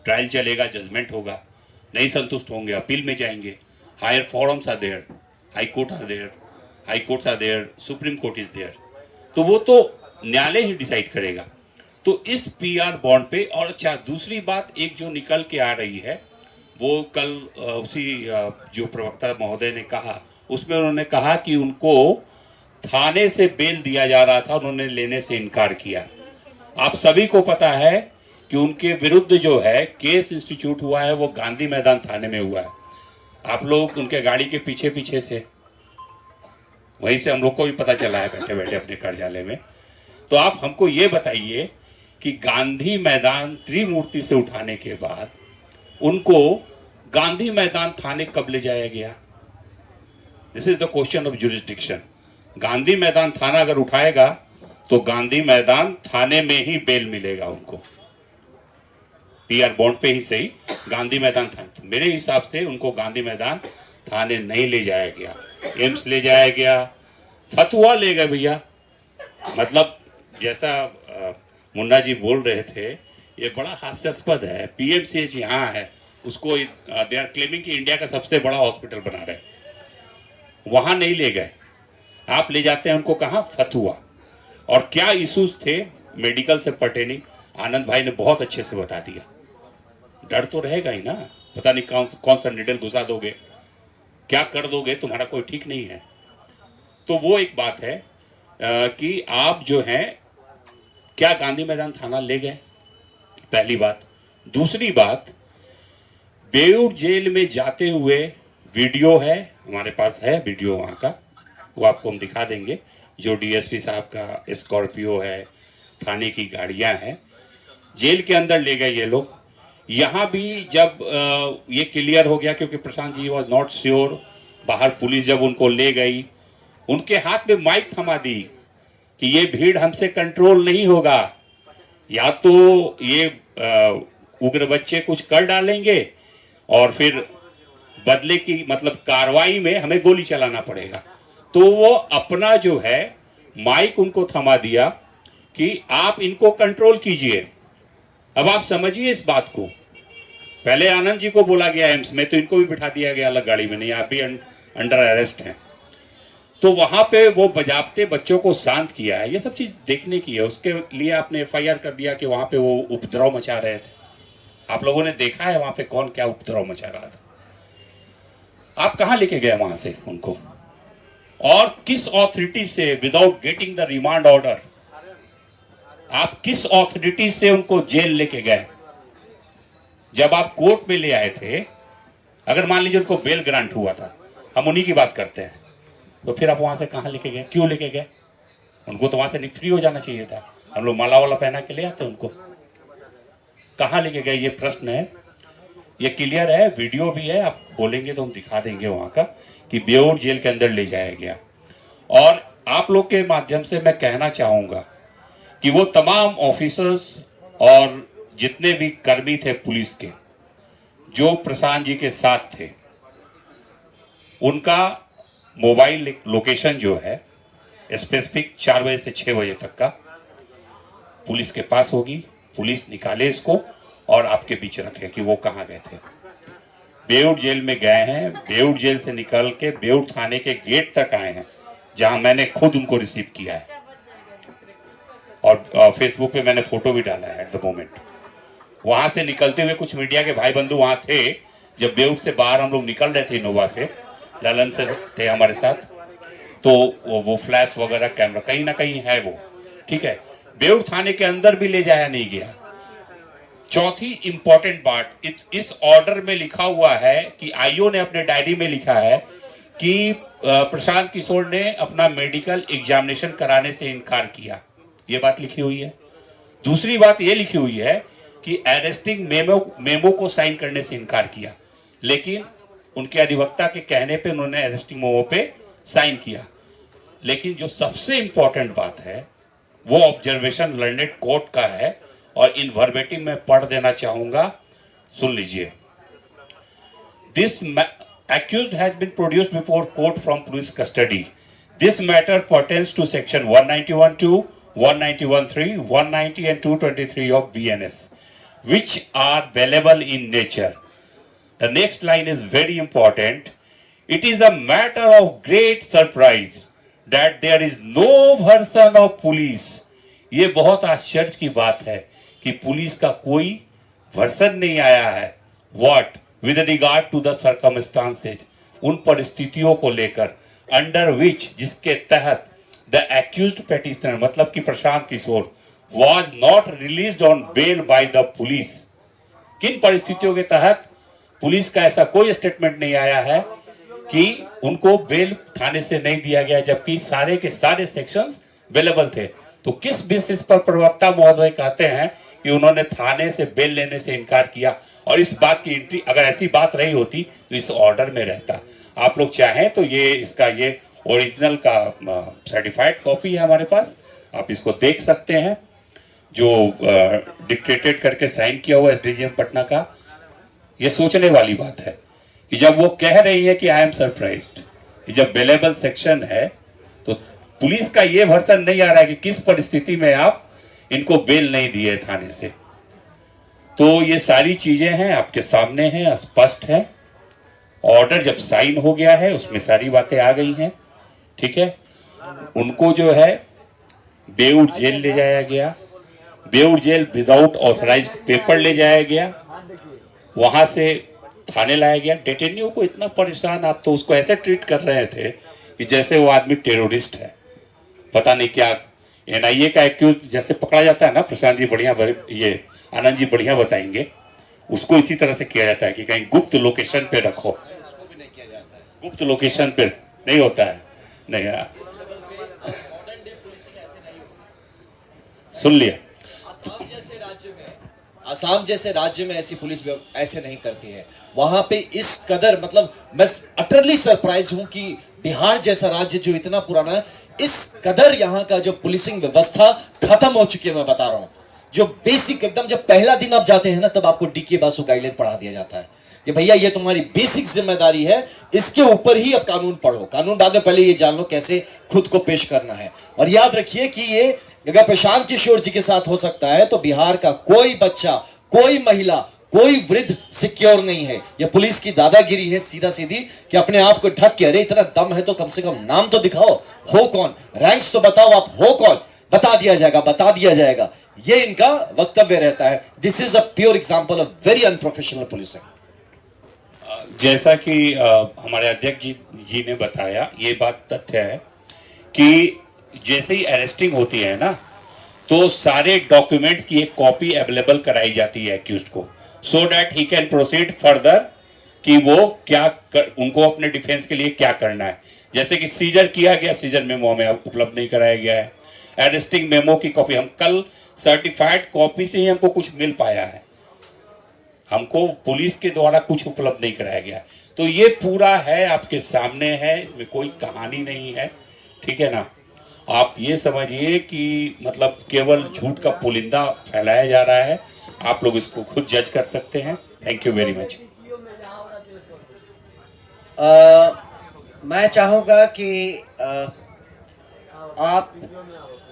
ट्रायल चलेगा, जजमेंट होगा, नहीं संतुष्ट होंगे अपील में जाएंगे, higher forums are there, high courts are there, supreme court is there, तो वो तो न्यायालय ही डिसाइड करेगा। तो इस PR बॉन्ड पे, और अच्छा दूसरी बात एक जो निकल के आ रही है वो कल उसी जो प्रवक्ता महोदय ने कहा, उसमें उन्होंने कहा कि उनको थाने से बेल दिया जा रहा था, उन्होंने लेने से इनकार किया। आप सभी को पता है कि उनके विरुद्ध जो है केस इंस्टीट्यूट हुआ है वो गांधी मैदान थाने में हुआ है। आप लोग उनके गाड़ी के पीछे पीछे थे, वहीं से हम लोग को भी पता चला है बैठे बैठे अपने कार्यालय में। तो आप हमको ये बताइए कि गांधी मैदान त्रिमूर्ति से उठाने के बाद उनको गांधी मैदान थाने कब ले जाया गया? This is the question of jurisdiction. Gandhi मैदान थाना अगर उठाएगा तो गांधी मैदान थाने में ही बेल मिलेगा उनको, PR बॉन्ड पे ही सही, गांधी मैदान थाने। मेरे हिसाब से उनको गांधी मैदान थाने नहीं ले जाया गया, एम्स ले जाया गया, फतुहा ले गए भैया। मतलब जैसा मुन्ना जी बोल रहे थे, ये बड़ा हास्यास्पद है। PMCH यहाँ है, उसको दे आर क्लेमिंग कि इंडिया का सबसे बड़ा हॉस्पिटल बना रहे, वहां नहीं ले गए। आप ले जाते हैं उनको कहाँ? फतुहा। और क्या इश्यूज थे मेडिकल से पर्टेनिंग, आनंद भाई ने बहुत अच्छे से बता दिया। डर तो रहेगा ही ना, पता नहीं कौन सा निडल घुसा दोगे, क्या कर दोगे, तुम्हारा कोई ठीक नहीं है। तो वो एक बात है कि आप जो हैं क्या गांधी मैदान थाना ले गए, पहली बात। दूसरी बात, बेऊर जेल में जाते हुए वीडियो है, हमारे पास है वीडियो वहां का, वो आपको हम दिखा देंगे। जो DSP साहब का स्कॉर्पियो है, थाने की गाड़ियां हैं, जेल के अंदर ले गए ये लोग। यहाँ भी जब ये क्लियर हो गया, क्योंकि Prashant ji was not sure, बाहर पुलिस जब उनको ले गई, उनके हाथ में माइक थमा दी कि ये भीड़ हमसे कंट्रोल नहीं होगा, या तो ये उग्र बच्चे कुछ कर डालेंगे और फिर बदले की मतलब कार्रवाई में हमें गोली चलाना पड़ेगा। तो वो अपना जो है माइक उनको थमा दिया कि आप इनको कंट्रोल कीजिए। अब आप समझिए इस बात को। पहले आनंद जी को बोला गया एम्स में, तो इनको भी बिठा दिया गया अलग गाड़ी में, नहीं आप भी अंडर अरेस्ट हैं। तो वहां पे वो बजाबते बच्चों को शांत किया है, ये सब चीज देखने की है। उसके लिए आपने FIR कर दिया कि वहां पे वो उपद्रव मचा रहे थे। आप लोगों ने देखा है वहां पे कौन क्या उपद्रव मचा रहा था। आप कहां लेके गए वहां से उनको, और किस ऑथोरिटी से, without getting the remand order, आप किस ऑथोरिटी से उनको जेल लेके गए? जब आप कोर्ट में ले आए थे, अगर मान लीजिए उनको बेल ग्रांट हुआ था, हम उन्हीं की बात करते हैं, तो फिर आप वहां से कहां लेके गए, क्यों लेके गए? उनको तो वहां से फ्री हो जाना चाहिए था। हम लोग माला वाला पहना के ले आते उनको, कहां लेके गए ये प्रश्न है। ये क्लियर है, वीडियो भी है, आप बोलेंगे तो हम दिखा देंगे वहां का कि बेऊर जेल के अंदर ले जाया गया। और आप लोग के माध्यम से मैं कहना चाहूंगा कि वो तमाम ऑफिसर्स और जितने भी कर्मी थे पुलिस के जो प्रशांत जी के साथ थे, उनका मोबाइल लोकेशन जो है स्पेसिफिक 4 बजे से 6 बजे तक का पुलिस के पास होगी। पुलिस निकाले इसको और आपके बीच रखे कि वो कहाँ गए थे। बेऊर जेल में गए हैं, बेऊर जेल से निकल के बेऊर थाने के गेट तक आए हैं, जहां मैंने खुद उनको रिसीव किया है और फेसबुक पे मैंने फोटो भी डाला है एट द मोमेंट। वहां से निकलते हुए कुछ मीडिया के भाई बंधु वहां थे, जब बेऊर से बाहर हम लोग निकल रहे थे इनोवा से, ललन से थे हमारे साथ, तो वो फ्लैश वगैरह कैमरा कहीं ना कहीं है वो, ठीक है। बेऊर थाने के अंदर भी ले जाया नहीं गया। चौथी इंपॉर्टेंट बात, इस ऑर्डर में लिखा हुआ है कि आईओ ने अपने डायरी में लिखा है कि प्रशांत किशोर ने अपना मेडिकल एग्जामिनेशन कराने से इनकार किया, ये बात लिखी हुई है। दूसरी बात ये लिखी हुई है कि अरेस्टिंग मेमो को साइन करने से इनकार किया, लेकिन उनके अधिवक्ता के कहने पे उन्होंने अरेस्टिंग मेमो पे साइन किया। लेकिन जो सबसे इंपॉर्टेंट बात है वो ऑब्जर्वेशन लर्नेड कोर्ट का है, और इन वर्बेटिम में पढ़ देना चाहूंगा, सुन लीजिए। This accused has been produced before court from police custody. This matter pertains to section 191(2), 191(3), 190 and 223 of BNS, which are available in nature. The next line is very important. It is a matter of great surprise that there is no version of police. ये बहुत आश्चर्य की बात है कि police का कोई version नहीं आया है। What? With regard to the circumstances, उन परिस्थितियों को लेकर, under which, जिसके तहत the accused petitioner, मतलब कि Prashant Kishor, was not released on bail by the police. किन परिस्थितियों के तहत पुलिस का ऐसा कोई स्टेटमेंट नहीं आया है कि उनको बेल थाने से नहीं दिया गया, जबकि सारे के सारे सेक्शंस अवेलेबल थे। तो किस बेसिस पर प्रवक्ता महोदय कहते हैं कि उन्होंने थाने से बेल लेने से इनकार किया? और इस बात की एंट्री, अगर ऐसी बात रही होती तो इस ऑर्डर में रहता। आप लोग चाहें तो ये इसका ये ओरिजिनल का सर्टिफाइड कॉपी है हमारे पास, आप इसको देख सकते हैं, जो डिक्टेटेड करके साइन किया हुआ एसडीजीएम पटना का। ये सोचने वाली बात है कि जब वो कह रही है कि आई एम सरप्राइज्ड, जब बेलेबल सेक्शन है तो पुलिस का ये वर्सन नहीं आ रहा है कि किस परिस्थिति में आप इनको बेल नहीं दिए थाने से। तो ये सारी चीजें हैं, आपके सामने हैं, स्पष्ट है। ऑर्डर जब साइन हो गया है उसमें सारी बातें आ गई हैं, ठीक है। उनको जो है बेऊर जेल ले जाया गया, Beur jail without authorised paper ले जाया गया, वहां से थाने लाया गया। डिटेनियों को इतना परेशान, आप तो उसको ऐसे ट्रीट कर रहे थे कि जैसे वो आदमी टेररिस्ट है, पता नहीं क्या। एनआईए का एक्यूज जैसे पकड़ा जाता है ना, प्रशांत जी बढ़िया, ये आनंद जी बढ़िया बताएंगे, उसको इसी तरह से किया जाता है कि कहीं गुप्त लोकेशन पे रखो। उसको भी नहीं किया जाता है, गुप्त लोकेशन पे नहीं होता है, नहीं। सुन लिया। आसाम जैसे राज्य में ऐसी पुलिस ऐसे नहीं करती है। वहां पे इस कदर, मतलब मैं अटरली सरप्राइज हूं कि बिहार जैसा राज्य जो इतना पुराना है, इस कदर यहाँ का जो पुलिसिंग व्यवस्था खत्म हो चुकी है। मैं बता रहा हूँ, जो बेसिक एकदम, जब पहला दिन आप जाते हैं ना, तब आपको डीके बासु गाइडलाइन पढ़ा दिया जाता है कि भैया ये तुम्हारी बेसिक जिम्मेदारी है, इसके ऊपर ही अब कानून पढ़ो। कानून बाद में, पहले ये जान लो कैसे खुद को पेश करना है। और याद रखिए कि ये अगर प्रशांत किशोर जी के साथ हो सकता है तो बिहार का कोई बच्चा, कोई महिला, कोई वृद्ध सिक्योर नहीं है। ये पुलिस की दादागिरी है सीधा सीधी कि अपने आप को ढक के, अरे इतना दम है तो कम से कम नाम तो दिखाओ, हो कौन, रैंक्स तो बताओ, आप हो कौन, बता दिया जाएगा, बता दिया जाएगा। ये इनका वक्तव्य रहता है। This is a pure example of very unprofessional policing. जैसा कि हमारे अध्यक्ष जी ने बताया, ये बात तथ्य है कि जैसे ही अरेस्टिंग होती है ना, तो सारे डॉक्यूमेंट्स की एक कॉपी अवेलेबल कराई जाती है एक्यूज्ड को, so that he can proceed further कि वो उनको अपने डिफेंस के लिए क्या करना है। जैसे कि सीजर किया गया, सीजर मेमो हमें उपलब्ध नहीं कराया गया है। अरेस्टिंग मेमो की कॉपी, हम कल सर्टिफाइड कॉपी से ही हमको कुछ मिल पाया है, हमको पुलिस के द्वारा कुछ उपलब्ध नहीं कराया गया। तो ये पूरा है, आपके सामने है, इसमें कोई कहानी नहीं है, ठीक है ना। आप ये समझिए कि मतलब केवल झूठ का पुलिंदा फैलाया जा रहा है। आप लोग इसको खुद जज कर सकते हैं। Thank you very much. मैं चाहूंगा कि आप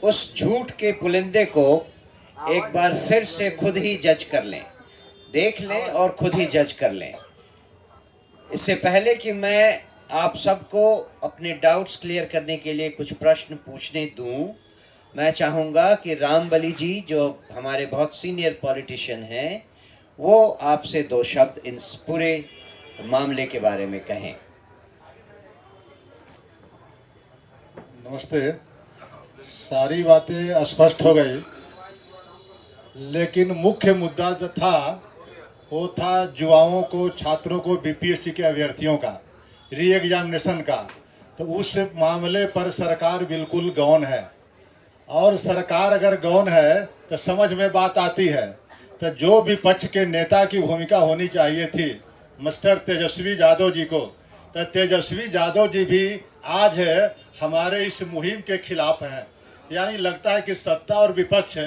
उस झूठ के पुलिंदे को एक बार फिर से खुद ही जज कर लें। देख लें और खुद ही जज कर लें। इससे पहले कि मैं आप सबको अपने डाउट्स क्लियर करने के लिए कुछ प्रश्न पूछने दूं, मैं चाहूँगा कि रामबली जी जो हमारे बहुत सीनियर पॉलिटिशियन हैं, वो आपसे 2 शब्द इन पूरे मामले के बारे में कहें। नमस्ते। सारी बातें स्पष्ट हो गई, लेकिन मुख्य मुद्दा जो था वो था युवाओं को, छात्रों को, बीपीएससी के अभ्यर्थियों का री एग्जामिनेशन का। तो उस मामले पर सरकार बिल्कुल गौन है, और सरकार अगर गौन है तो समझ में बात आती है। तो जो विपक्ष के नेता की भूमिका होनी चाहिए थी मिस्टर तेजस्वी यादव जी को, तो तेजस्वी यादव जी भी आज हमारे इस मुहिम के खिलाफ हैं। यानी लगता है कि सत्ता और विपक्ष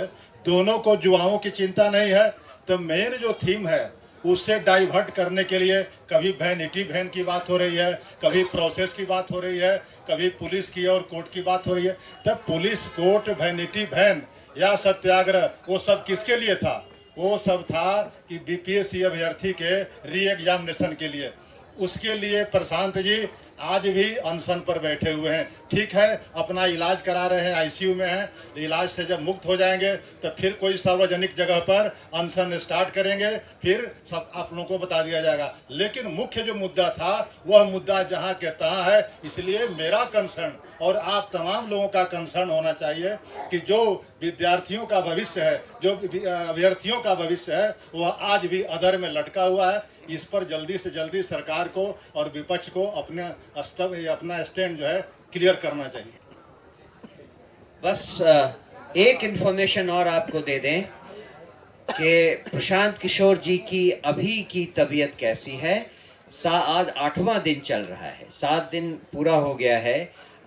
दोनों को युवाओं की चिंता नहीं है। तो मेन जो थीम है उससे डाइवर्ट करने के लिए कभी वैनिटी वैन की बात हो रही है, कभी प्रोसेस की बात हो रही है, कभी पुलिस की और कोर्ट की बात हो रही है। तब पुलिस, कोर्ट, वैनिटी वैन या सत्याग्रह वो सब किसके लिए था? वो सब था कि बीपीएससी अभ्यर्थी के री एग्जामिनेशन के लिए। उसके लिए प्रशांत जी आज भी अनशन पर बैठे हुए हैं। ठीक है, अपना इलाज करा रहे हैं, आईसीयू में हैं। इलाज से जब मुक्त हो जाएंगे तो फिर कोई सार्वजनिक जगह पर अनशन स्टार्ट करेंगे, फिर सब आप लोगों को बता दिया जाएगा। लेकिन मुख्य जो मुद्दा था वह मुद्दा जहां के तहां है। इसलिए मेरा कंसर्न और आप तमाम लोगों का कंसर्न होना चाहिए कि जो विद्यार्थियों का भविष्य है, जो अभ्यर्थियों का भविष्य है, वह आज भी अधर में लटका हुआ है। इस पर जल्दी से जल्दी सरकार को और विपक्ष को अपना स्टैंड जो है क्लियर करना चाहिए। बस एक इंफॉर्मेशन और आपको दे दें कि प्रशांत किशोर जी की अभी की तबीयत कैसी है। आज 8वां दिन चल रहा है, 7 दिन पूरा हो गया है,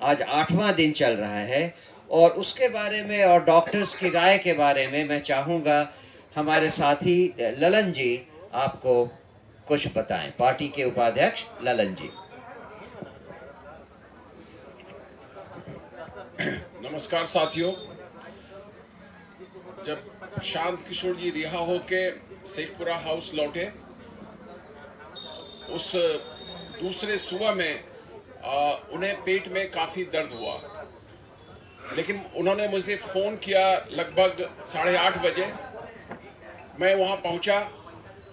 आज 8वां दिन चल रहा है। और उसके बारे में और डॉक्टर्स की राय के बारे में मैं चाहूँगा हमारे साथी ललन जी आपको कुछ बताएं। पार्टी के उपाध्यक्ष ललन जी। नमस्कार साथियों। जब प्रशांत किशोर जी रिहा होके शेखपुरा हाउस लौटे, उस दूसरे सुबह में उन्हें पेट में काफी दर्द हुआ, लेकिन उन्होंने मुझे फोन किया लगभग 8:30 बजे। मैं वहां पहुंचा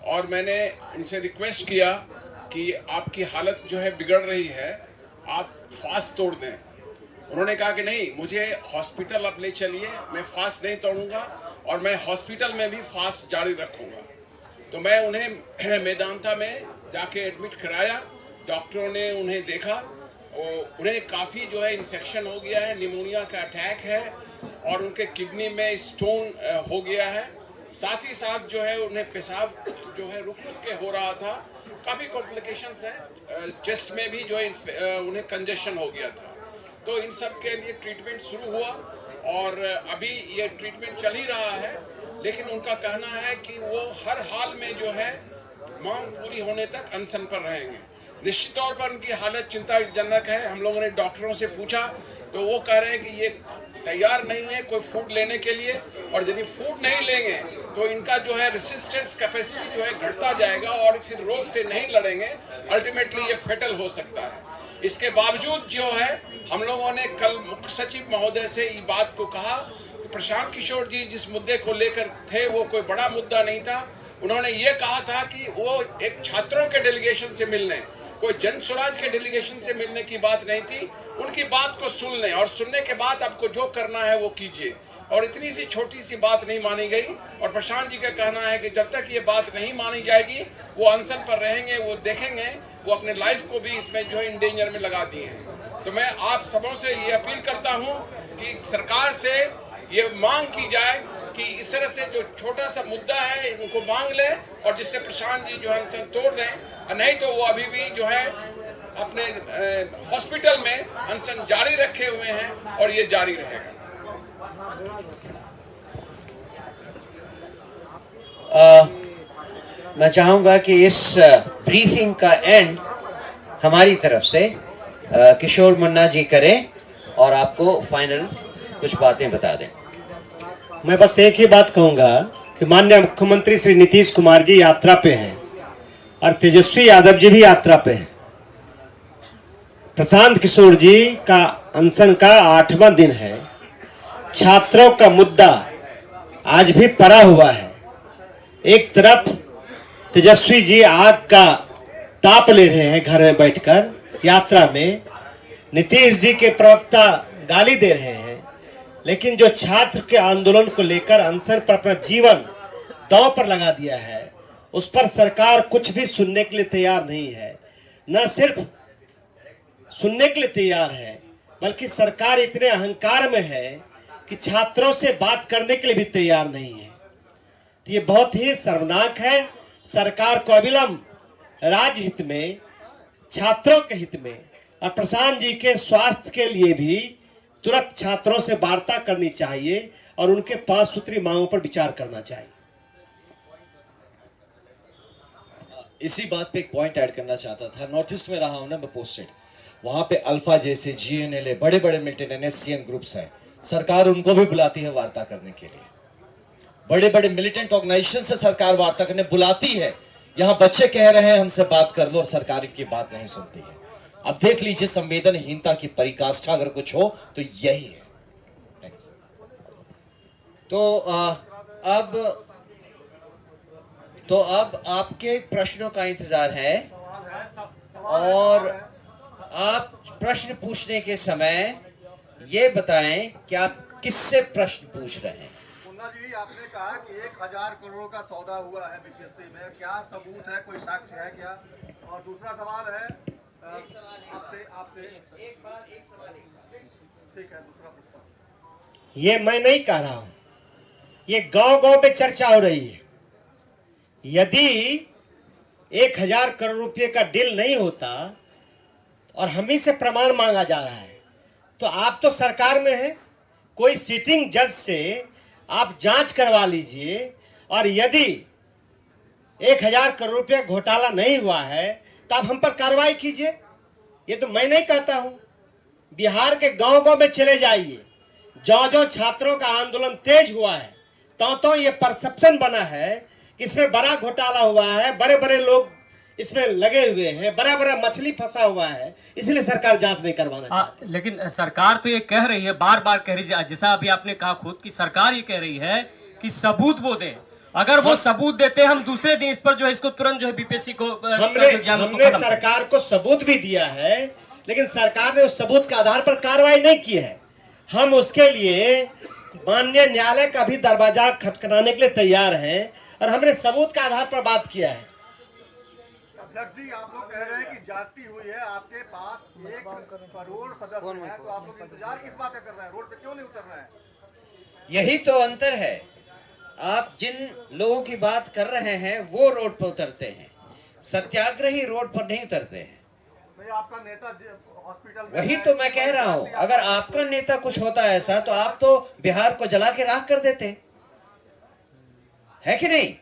और मैंने उनसे रिक्वेस्ट किया कि आपकी हालत जो है बिगड़ रही है, आप फास्ट तोड़ दें। उन्होंने कहा कि नहीं, मुझे हॉस्पिटल आप ले चलिए, मैं फास्ट नहीं तोड़ूंगा और मैं हॉस्पिटल में भी फास्ट जारी रखूंगा। तो मैं उन्हें मेदांता में जाके एडमिट कराया। डॉक्टरों ने उन्हें देखा, उन्हें काफ़ी जो है इन्फेक्शन हो गया है, निमोनिया का अटैक है और उनके किडनी में स्टोन हो गया है। साथ ही साथ जो है उन्हें पेशाब जो है रुक रुक के हो रहा था, काफ़ी कॉम्प्लिकेशंस हैं। चेस्ट में भी जो है उन्हें कंजेशन हो गया था। तो इन सब के लिए ट्रीटमेंट शुरू हुआ और अभी ये ट्रीटमेंट चल ही रहा है। लेकिन उनका कहना है कि वो हर हाल में जो है मांग पूरी होने तक अनशन पर रहेंगे। निश्चित तौर पर उनकी हालत चिंताजनक है। हम लोगों ने डॉक्टरों से पूछा तो वो कह रहे हैं कि ये तैयार नहीं है कोई फूड लेने के लिए, और यदि फूड नहीं लेंगे तो इनका जो है रेसिस्टेंस कैपेसिटी जो है घटता जाएगा और फिर रोग से नहीं लड़ेंगे, अल्टीमेटली ये फेटल हो सकता है। इसके बावजूद जो है हम लोगों ने कल मुख्य सचिव महोदय से ये बात को कहा कि प्रशांत किशोर जी जिस मुद्दे को लेकर थे वो कोई बड़ा मुद्दा नहीं था। उन्होंने ये कहा था कि वो एक छात्रों के डेलीगेशन से मिलने, कोई जन स्वराज के डेलीगेशन से मिलने की बात नहीं थी। उनकी बात को सुन लें और सुनने के बाद आपको जो करना है वो कीजिए। और इतनी सी छोटी सी बात नहीं मानी गई और प्रशांत जी का कहना है कि जब तक ये बात नहीं मानी जाएगी वो अनशन पर रहेंगे, वो देखेंगे, वो अपने लाइफ को भी इसमें जो है इन डेंजर में लगा दिए हैं। तो मैं आप सबों से ये अपील करता हूँ कि सरकार से ये मांग की जाए कि इस तरह से जो छोटा सा मुद्दा है उनको मांग ले और जिससे प्रशांत जी जो है अनशन तोड़ दें, नहीं तो वो अभी भी जो है अपने हॉस्पिटल में अनशन जारी रखे हुए हैं और ये जारी रहेगा। मैं चाहूंगा कि इस ब्रीफिंग का एंड हमारी तरफ से किशोर मुन्ना जी करें और आपको फाइनल कुछ बातें बता दें। मैं बस एक ही बात कहूंगा कि माननीय मुख्यमंत्री श्री नीतीश कुमार जी यात्रा पे हैं और तेजस्वी यादव जी भी यात्रा पे हैं। प्रशांत किशोर जी का अनशन का 8वां दिन है। छात्रों का मुद्दा आज भी पड़ा हुआ है। एक तरफ तेजस्वी जी आग का ताप ले रहे हैं घर में बैठकर यात्रा में, नीतीश जी के प्रवक्ता गाली दे रहे हैं, लेकिन जो छात्र के आंदोलन को लेकर अनशन पर अपना जीवन दांव पर लगा दिया है, उस पर सरकार कुछ भी सुनने के लिए तैयार नहीं है। न सिर्फ सुनने के लिए तैयार है, बल्कि सरकार इतने अहंकार में है कि छात्रों से बात करने के लिए भी तैयार नहीं है। तो ये बहुत ही शर्मनाक है। सरकार को अविलंब राज्य हित में, छात्रों के हित में और प्रशांत जी के स्वास्थ्य के लिए भी तुरंत छात्रों से वार्ता करनी चाहिए और उनके 5 सूत्री मांगों पर विचार करना चाहिए। इसी बात पे एक पॉइंट ऐड करना चाहता था। नॉर्थ ईस्ट में रहा हूं ना मैं पोस्टेड, वहां पे अल्फा जैसे GNLA बड़े बड़े मिलिटेंट NSCN ग्रुप्स हैं, सरकार उनको भी बुलाती है वार्ता करने के लिए। बड़े बड़े मिलिटेंट ऑर्गेनाइजेशन से सरकार वार्ता करने बुलाती है। यहाँ बच्चे कह रहे हैं हमसे बात कर लो और सरकार इनकी बात नहीं सुनती है। अब देख लीजिए संवेदनहीनता की पराकाष्ठा अगर कुछ हो तो यही है। तो अब आपके प्रश्नों का इंतजार है और आप प्रश्न पूछने के समय ये बताएं कि आप किससे प्रश्न पूछ रहे हैं। मुन्ना जी, आपने कहा कि 1000 करोड़ का सौदा हुआ है बीपीएससी में, क्या सबूत है, कोई साक्ष्य है क्या? और दूसरा सवाल है आपसे एक सवाल ठीक है, दूसरा पूछता हूं। ये मैं नहीं कह रहा हूं, ये गांव-गांव में चर्चा हो रही है। यदि 1000 करोड़ रुपए का डील नहीं होता और हम ही से प्रमाण मांगा जा रहा है, तो आप तो सरकार में हैं, कोई सिटिंग जज से आप जांच करवा लीजिए और यदि 1000 करोड़ रुपया घोटाला नहीं हुआ है तो आप हम पर कार्रवाई कीजिए। ये तो मैं नहीं कहता हूं। बिहार के गांव-गांव में चले जाइए, जो छात्रों का आंदोलन तेज हुआ है, तो ये परसेप्शन बना है कि इसमें बड़ा घोटाला हुआ है, बड़े बड़े लोग इसमें लगे हुए हैं, बड़ा बड़ा मछली फंसा हुआ है, इसलिए सरकार जांच नहीं करवाना चाहती। लेकिन सरकार तो ये कह रही है, बार बार कह रही है, जैसा अभी आपने कहा खुद कि सरकार ये कह रही है कि सबूत वो दें। अगर वो सबूत देते हम दूसरे दिन इस पर जो है इसको तुरंत जो है बीपीएससी को हमने सरकार को सबूत भी दिया है, लेकिन सरकार ने उस सबूत के आधार पर कार्रवाई नहीं की है। हम उसके लिए माननीय न्यायालय का भी दरवाजा खटखटाने के लिए तैयार हैं और हमने सबूत के आधार पर बात किया है। अध्यक्ष जी, आप लोग कह रहे हैं कि जाती हुई है, आपके पास 1 करोड़ सदस्य हैं, तो आप लोग इंतजार किस बात का कर रहे हैं? रोड पे क्यों नहीं उतर रहे हैं? यही तो अंतर है। आप जिन लोगों की बात कर रहे हैं वो रोड पर उतरते हैं, सत्याग्रही रोड पर नहीं उतरते हैं। भाई, आपका नेता हॉस्पिटल में वही तो मैं कह रहा हूं, अगर आपका नेता कुछ होता है ऐसा तो आप तो बिहार को जला के राख कर देते है कि नहीं?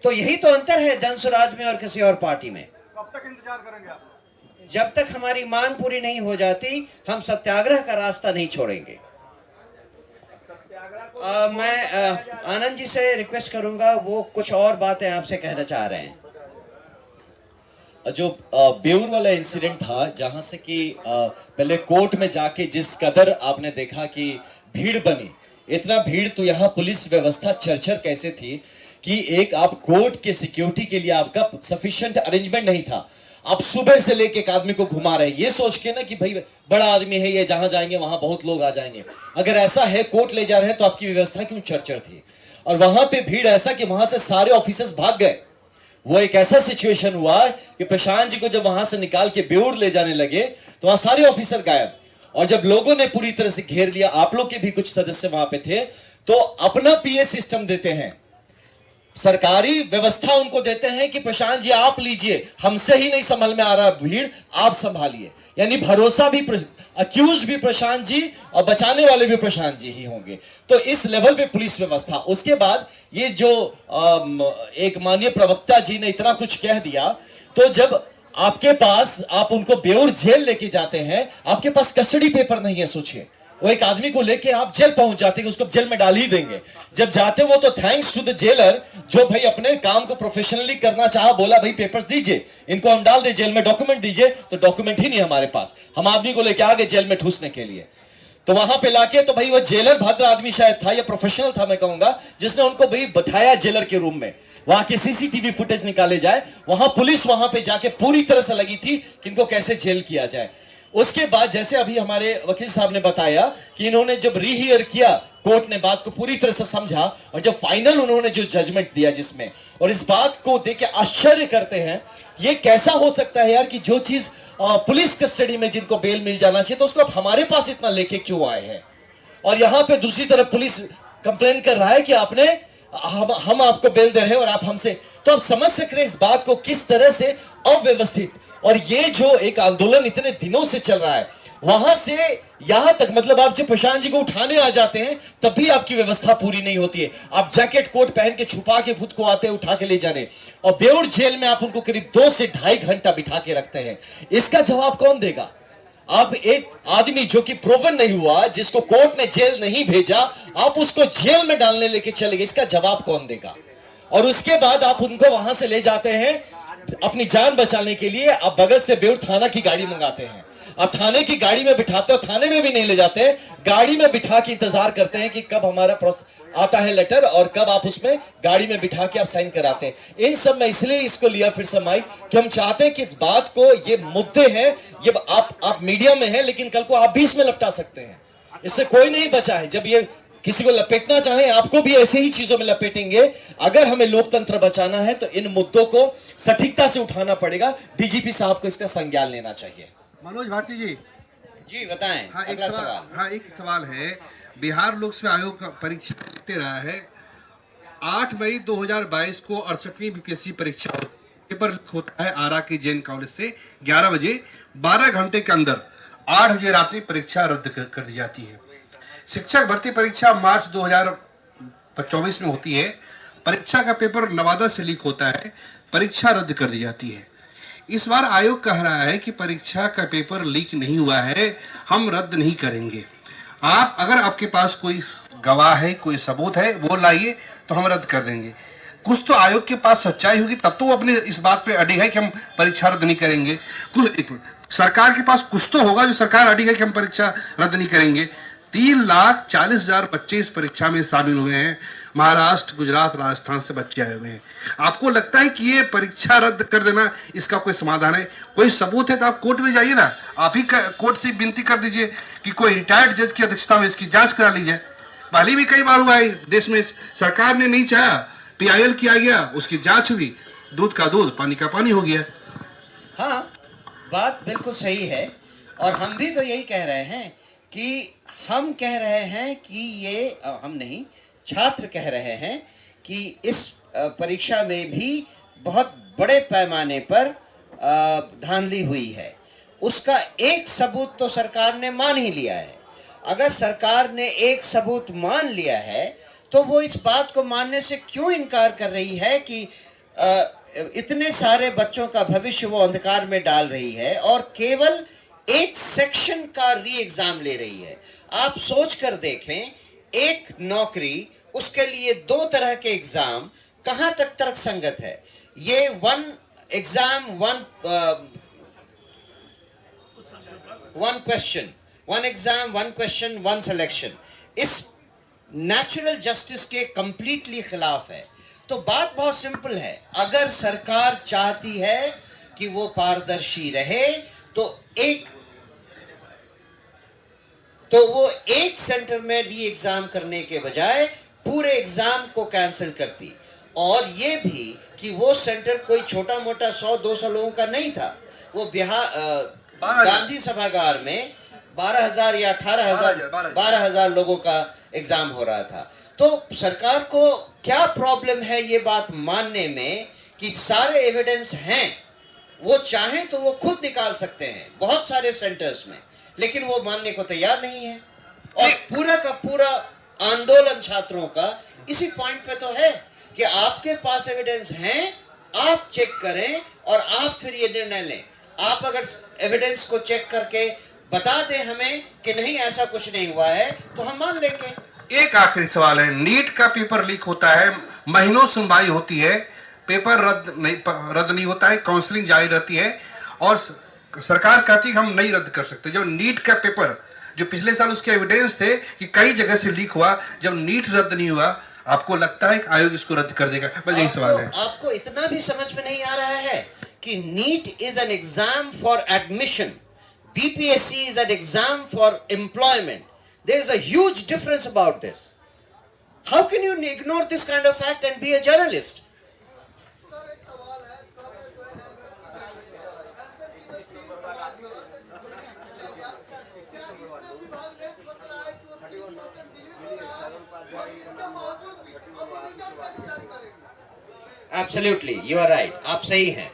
तो यही तो अंतर है जनसुराज में और किसी और पार्टी में। कब तक इंतजार करेंगे आप? जब तक हमारी मांग पूरी नहीं हो जाती हम सत्याग्रह का रास्ता नहीं छोड़ेंगे। मैं आनंद जी से रिक्वेस्ट करूंगा, वो कुछ और बातें आपसे कहना चाह रहे हैं। जो बेउर वाला इंसिडेंट था, जहां से कि पहले कोर्ट में जाके जिस कदर आपने देखा कि भीड़ बनी, इतना भीड़, तो यहाँ पुलिस व्यवस्था चरचर कैसे थी कि एक आप कोर्ट के सिक्योरिटी के लिए आपका सफिशिएंट अरेंजमेंट नहीं था। आप सुबह से लेके एक आदमी को घुमा रहे हैं ये सोच के ना कि भाई बड़ा आदमी है ये, जहां जाएंगे वहां बहुत लोग आ जाएंगे। अगर ऐसा है कोर्ट ले जा रहे हैं तो आपकी व्यवस्था क्यों चरचर थी? और वहां पे भीड़ ऐसा कि वहां से सारे ऑफिसर्स भाग गए। वो एक ऐसा सिचुएशन हुआ कि प्रशांत जी को जब वहां से निकाल के बेउर ले जाने लगे तो वहां सारे ऑफिसर गायब। और जब लोगों ने पूरी तरह से घेर लिया, आप लोग के भी कुछ सदस्य वहां पे थे, तो अपना पीए सिस्टम देते हैं, सरकारी व्यवस्था उनको देते हैं कि प्रशांत जी आप लीजिए, हमसे ही नहीं संभल में आ रहा भीड़, आप संभालिए। यानी भरोसा भी, अक्यूज भी प्रशांत जी और बचाने वाले भी प्रशांत जी ही होंगे। तो इस लेवल पे पुलिस व्यवस्था। उसके बाद ये जो एक माननीय प्रवक्ता जी ने इतना कुछ कह दिया, तो जब आपके पास, आप उनको बेउर जेल लेके जाते हैं, आपके पास कस्टडी पेपर नहीं है। सोचिए वो एक आदमी को लेके आप जेल पहुंच जाते हैं, उसको जेल में डाल ही देंगे। जब जाते वो तो थैंक्स टू द जेलर जो भाई अपने काम को प्रोफेशनली करना चाहा, बोला भाई पेपर्स दीजिए, इनको हम डाल दे जेल में, डॉक्यूमेंट दीजिए, तो डॉक्यूमेंट ही नहीं हमारे पास, हम आदमी को लेके आ गए जेल में ठूसने के लिए। तो वहां पे लाके तो भाई वो जेलर भद्र आदमी शायद था या प्रोफेशनल था मैं कहूंगा, जिसने उनको भाई बैठाया जेलर के रूम में, वहां के सीसीटीवी फुटेज निकाले जाए, वहां पुलिस वहां पे जाके पूरी तरह से लगी थी कि इनको कैसे जेल किया जाए। उसके बाद जैसे अभी हमारे वकील साहब ने बताया कि इन्होंने जब रीहियर किया, कोर्ट ने बात को पूरी तरह से समझा और जब फाइनल उन्होंने जो जजमेंट दिया जिसमें, और इस बात को देख के आश्चर्य करते हैं, ये कैसा हो सकता है यार कि जो चीज पुलिस कस्टडी में जिनको बेल मिल जाना चाहिए तो उसको अब हमारे पास इतना लेके क्यों आए हैं। और यहां पे दूसरी तरफ पुलिस कंप्लेन कर रहा है कि आपने हम आपको बेल दे रहे हैं और आप हमसे, तो आप समझ सक रहे इस बात को किस तरह से अव्यवस्थित, और ये जो एक आंदोलन इतने दिनों से चल रहा है, वहां से यहां तक, मतलब आप जब प्रशांत जी को उठाने आ जाते हैं तब भी आपकी व्यवस्था पूरी नहीं होती है। आप जैकेट कोट पहन के छुपा के खुद को आते हैं उठा के ले जाने, और बेउर जेल में आप उनको करीब 2 से ढाई घंटा बिठा के रखते हैं। इसका जवाब कौन देगा? आप एक आदमी जो कि प्रूवन नहीं हुआ, जिसको कोर्ट ने जेल नहीं भेजा, आप उसको जेल में डालने लेके चले गए, इसका जवाब कौन देगा? और उसके बाद आप उनको वहां से ले जाते हैं अपनी जान बचाने के लिए, आप बगल से बेउर थाना की गाड़ी मंगाते हैं, आप थाने की गाड़ी में बिठाते हो, थाने में भी नहीं ले जाते, गाड़ी में बिठा के इंतजार करते हैं कि कब हमारा आता है लेटर और कब आप उसमें गाड़ी में बिठा के आप साइन कराते हैं। इन सब में इसलिए इसको लिया फिर से माइक कि हम चाहते हैं कि इस बात को, ये मुद्दे हैं, ये आप मीडिया में हैं लेकिन कल को आप भी इसमें लपटा सकते हैं, इससे कोई नहीं बचा है। जब ये किसी को लपेटना चाहे आपको भी ऐसे ही चीजों में लपेटेंगे। अगर हमें लोकतंत्र बचाना है तो इन मुद्दों को सटीकता से उठाना पड़ेगा। डीजीपी साहब को इसका संज्ञान लेना चाहिए। मनोज भारती जी बताएं। हाँ, अगला सवाल। एक सवाल है, बिहार लोक सेवा आयोग का परीक्षा लेते रहा है, 8 मई 2022 को 68वीं बीपीएससी परीक्षा पेपर होता है आरा के जैन कॉलेज से 11 बजे, 12 घंटे के अंदर 8 बजे रात में परीक्षा रद्द कर दी जाती है। शिक्षक भर्ती परीक्षा मार्च 2024 में होती है, परीक्षा का पेपर नवादा से लीक होता है, परीक्षा रद्द कर दी जाती है। इस बार आयोग कह रहा है कि परीक्षा का पेपर लीक नहीं हुआ है, हम रद्द नहीं करेंगे। आप अगर आपके पास कोई गवाह है, कोई सबूत है, वो लाइए तो हम रद्द कर देंगे। कुछ तो आयोग के पास सच्चाई होगी, तब तो वो अपने इस बात पे अड़ी है कि हम परीक्षा रद्द नहीं करेंगे। कुछ सरकार के पास कुछ तो होगा जो सरकार अड़ी है कि हम परीक्षा रद्द नहीं करेंगे। 3,40,000 बच्चे इस परीक्षा में शामिल हुए हैं, महाराष्ट्र, गुजरात, राजस्थान से बच्चे आए हुए हैं। आपको लगता है कि ये परीक्षा रद्द कर देना इसका कोई समाधान है? कोई सबूत है तो आप कोर्ट में जाइए ना, आप ही कोर्ट से विनती कर दीजिए कि कोई रिटायर्ड जज की अध्यक्षता में इसकी जांच करा लीजिए। पहले भी कई बार हुआ है देश में, सरकार ने नहीं चाहा, PIL किया गया, उसकी जांच हुई, दूध का दूध पानी का पानी हो गया। हाँ, बात बिल्कुल सही है, और हम भी तो यही कह रहे हैं कि हम कह रहे हैं कि ये हम नहीं, छात्र कह रहे हैं कि इस परीक्षा में भी बहुत बड़े पैमाने पर धांधली हुई है। उसका एक सबूत तो सरकार ने मान ही लिया है। अगर सरकार ने एक सबूत मान लिया है तो वो इस बात को मानने से क्यों इनकार कर रही है कि इतने सारे बच्चों का भविष्य वो अंधकार में डाल रही है और केवल एक सेक्शन का री एग्जाम ले रही है। आप सोच कर देखें, एक नौकरी, उसके लिए 2 तरह के एग्जाम, कहां तक तर्क संगत है? ये one exam one question one selection, इस नेचुरल जस्टिस के कंप्लीटली खिलाफ है। तो बात बहुत सिंपल है, अगर सरकार चाहती है कि वो पारदर्शी रहे तो वो एक सेंटर में री एग्जाम करने के बजाय पूरे एग्जाम को कैंसिल करती। और ये भी कि वो सेंटर कोई छोटा मोटा 100-200 लोगों का नहीं था, वो बिहार गांधी सभागार में 12,000 या 12,000 लोगों का एग्जाम हो रहा था। तो सरकार को क्या प्रॉब्लम है ये बात मानने में कि सारे एविडेंस हैं, वो चाहें तो वो खुद निकाल सकते हैं बहुत सारे सेंटर्स में, लेकिन वो मानने को तैयार नहीं है। और पूरा का पूरा आंदोलन छात्रों का इसी पॉइंट पे तो है कि आपके पास एविडेंस हैं, आप चेक करें और आप फिर ये निर्णय लें। आप अगर एविडेंस को चेक करके बता दे हमें कि नहीं ऐसा कुछ नहीं हुआ है, तो हम मान लेंगे। एक आखिरी सवाल है, नीट का पेपर लीक होता है, महीनों सुनवाई होती है, पेपर रद्द नहीं होता है, काउंसलिंग जारी रहती है और सरकार कहती है हम नहीं रद्द कर सकते। जब नीट का पेपर जो पिछले साल उसके एविडेंस थे कि कई जगह से लीक हुआ, जब नीट रद्द नहीं हुआ, आपको लगता है कि आयोग इसको रद्द कर देगा? बस यही सवाल है। आपको इतना भी समझ में नहीं आ रहा है कि NEET is an exam for admission, BPSC is an exam for employment. There is a huge difference about this. How can you ignore this kind of fact and be a journalist? Absolutely, you are right. आप सही हैं।